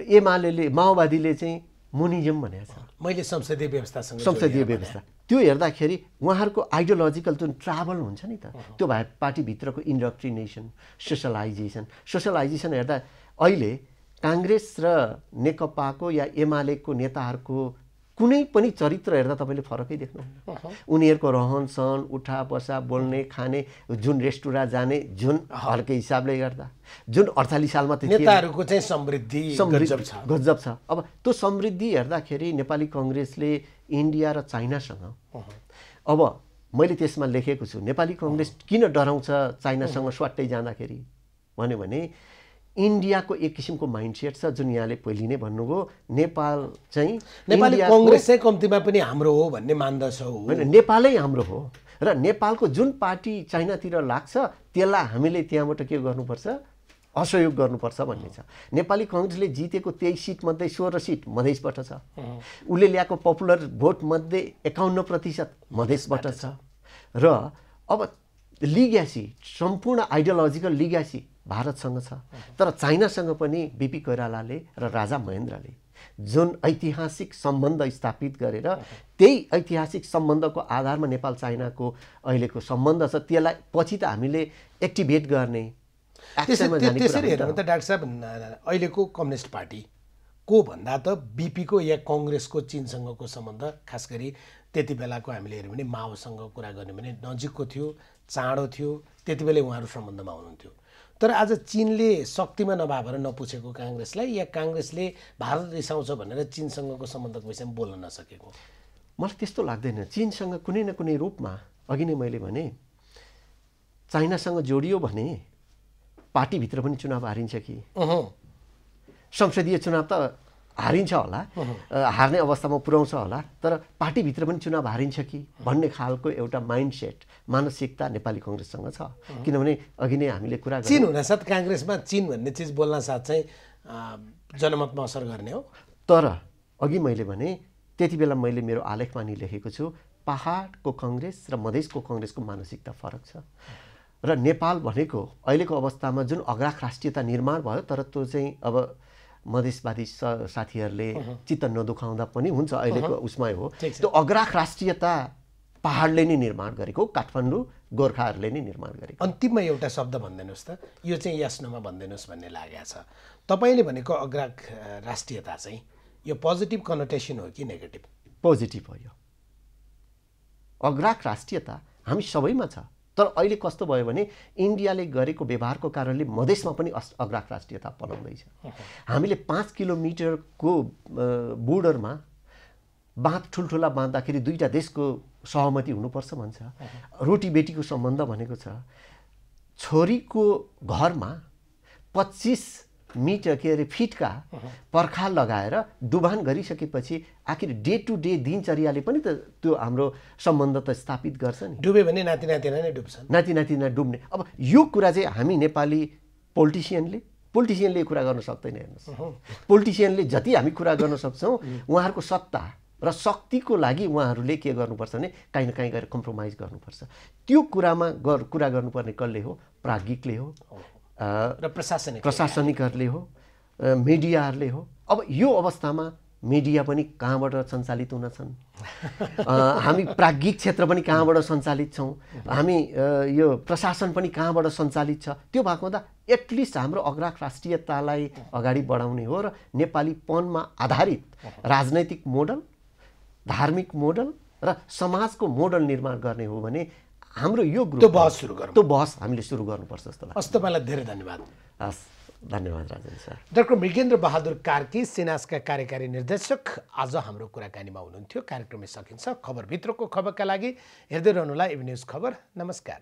एमाले माओवादीले चाहिँ मोनिजम भनेको छ, मैले संसदीय व्यवस्था। त्यो हेर्दाखेरि उहाँहरूको आइडियोलोजिकल जुन ट्राभल हुन्छ नि त, त्यो भए पार्टीभित्रको इन्डक्ट्रिनेसन, सोसलाइजेसन हेर्दा अहिले काङ्ग्रेस र नेकपाको या एमालेको नेताहरूको कुनै पनि चरित्र हेर्दा तपाईँले फरकै देख्नुहुन्न। उनीहरूको रहन सहन, उठा बसा, बोल्ने खाने, जुन रेस्टुरेन्ट जाने, जुन हरकै हिसाबले गर्दा जुन 48 सालमा नेताहरूको चाहिँ समृद्धि गजब छ। अब त्यो समृद्धि हेर्दाखेरि नेपाली कङ्ग्रेसले इन्डिया र चाइनासँग, अब मैले त्यसमा लेखेको छु नेपाली कङ्ग्रेस किन डराउँछ चाइनासँग स्वाट्टै जाँदाखेरि भन्यो भने इन्डियाको एक किसिमको माइन्डसेट छ जुन यहाँले पहिले नै भन्नुभयो, नेपाल चाहिँ नेपाली कङ्ग्रेस चाहिँ कम्तीमा पनि हाम्रो हो भन्ने मान्दछौ। होइन, नेपालै हाम्रो हो, र नेपालको जुन पार्टी चाइनातिर लाग्छ त्यसलाई हामीले त्यहाँबाट के गर्नुपर्छ, असहयोग गर्नुपर्छ भन्ने छ। नेपाली कङ्ग्रेसले जितेको 23 सिट मध्ये 16 सिट मधेसबाट छ, उसले ल्याएको पपुलर भोट मध्ये 51% मधेसबाट छ, र अब लिग्यासी सम्पूर्ण आइडियोलोजिकल लिग्यासी भारतसँग छ। तर चाइनासँग पनि बिपी कोइरालाले र राजा महेन्द्रले जुन ऐतिहासिक सम्बन्ध स्थापित गरेर त्यही ऐतिहासिक सम्बन्धको आधारमा नेपाल चाइनाको अहिलेको सम्बन्ध छ, त्यसलाई पछि त हामीले एक्टिभेट गर्ने त्यसरी हेर्नु त डाक्टर साहब, अहिलेको कम्युनिस्ट पार्टी को भन्दा त बिपीको या कङ्ग्रेसको चीनसँगको सम्बन्ध, खास गरी त्यति बेलाको हामीले हेऱ्यौँ भने माओसँग कुरा गर्ने भने नजिकको थियो, चाँडो थियो, त्यति बेलै उहाँहरू सम्बन्धमा हुनुहुन्थ्यो। तर आज चीनले शक्तिमा नभएर नपुछेको काङ्ग्रेसलाई या काङ्ग्रेसले भारत रिसाउँछ भनेर चीनसँगको सम्बन्धको विषयमा बोल्न नसकेको, मलाई त्यस्तो लाग्दैन। चीनसँग कुनै न कुनै रूपमा, अघि नै मैले भने चाइनासँग जोडियो भने पार्टीभित्र पनि चुनाव हारिन्छ कि, संसदीय चुनाव त हारिन्छ होला, हार्ने अवस्थामा पुर्याउँछ होला, तर पार्टीभित्र पनि चुनाव हारिन्छ कि भन्ने खालको एउटा माइन्डसेट, मानसिकता नेपाली कङ्ग्रेससँग छ। किनभने अघि नै हामीले कुरा चीन हुनासाथ काङ्ग्रेसमा चीन भन्ने चिज बोल्न साथ चाहिँ जनमतमा असर गर्ने हो। तर अघि मैले भने त्यति बेला मैले मेरो आलेखमा नि लेखेको छु, पहाडको कङ्ग्रेस र मधेसको कङ्ग्रेसको मानसिकता फरक छ, र नेपाल भनेको अहिलेको अवस्थामा जुन अग्राख राष्ट्रियता निर्माण भयो, तर त्यो चाहिँ अब मधेसवादी साथीहरूले चित्त नदुखाउँदा पनि हुन्छ अहिलेको उसमै हो। ठिक छ। त्यो अग्राख राष्ट्रियता पहाडले नै निर्माण गरेको, काठमाडौँ गोर्खाहरूले नै निर्माण गरेको। अन्तिममा एउटा शब्द भनिदिनुहोस् त, यो चाहिँ यस नोमा भनिदिनुहोस् भन्ने लागेको छ। तपाईँले भनेको अग्राख राष्ट्रियता चाहिँ यो पोजिटिभ कनोटेसन हो कि नेगेटिभ? पोजिटिभ हो यो। अग्राख राष्ट्रियता हामी सबैमा छ, तर अहिले कस्तो भयो भने इन्डियाले गरेको व्यवहारको कारणले मधेसमा पनि अग्राख राष्ट्रियता पलाउँदैछ। हामीले 5 किलोमिटरको बोर्डरमा बाँध ठुल्ठुला बाँध्दाखेरि दुईटा देशको सहमति हुनुपर्छ भन्छ। रोटी बेटीको सम्बन्ध भनेको छ। छोरीको घरमा 25 मिटर फिटका पर्खाल लगाएर डुबान गरिसकेपछि आखिर डे टु डे दिनचर्याले पनि त त्यो हाम्रो सम्बन्ध त स्थापित गर्छ नि। डुब्यो भने नाति नातिना नै डुब्छन्। नाति नातिना डुब्ने। अब यो कुरा चाहिँ हामी नेपाली पोलिटिसियनले कुरा गर्न सक्दैन। हेर्नुहोस्, पोलिटिसियनले जति हामी कुरा गर्न सक्छौँ उहाँहरूको सत्ता र शक्तिको लागि उहाँहरूले के गर्नुपर्छ भने काहीँ न काहीँ गएर कम्प्रोमाइज गर्नुपर्छ। त्यो कुरामा कुरा गर्नुपर्ने कसले हो? प्राज्ञिकले हो र प्रशासनिकहरूले हो, मिडियाहरूले हो। अब यो अवस्थामा मिडिया पनि कहाँबाट सञ्चालित हुन छन्, हामी प्राज्ञिक क्षेत्र पनि कहाँबाट सञ्चालित छौँ, हामी यो प्रशासन पनि कहाँबाट सञ्चालित छ। त्यो भएको हुँदा एटलिस्ट हाम्रो अग्राख राष्ट्रियतालाई अगाडि बढाउने हो र नेपालीपनमा आधारित राजनैतिक मोडल, धार्मिक मोडल र समाजको मोडल निर्माण गर्ने हो भने हाम्रो यो ग्रुप त्यो बहस हामीले सुरु गर्नुपर्छ जस्तो लाग्छ। हस्, तपाईँलाई धेरै धन्यवाद। हस्, धन्यवाद राजेन्द्र सर। डाक्टर मृगेन्द्र बहादुर कार्की, सिनासका कार्यकारी निर्देशक, आज हाम्रो कुराकानीमा हुनुहुन्थ्यो। कार्यक्रममै सकिन्छ। खबरभित्रको खबरका लागि हेर्दै रहनुहोला एबी न्युज खबर। नमस्कार।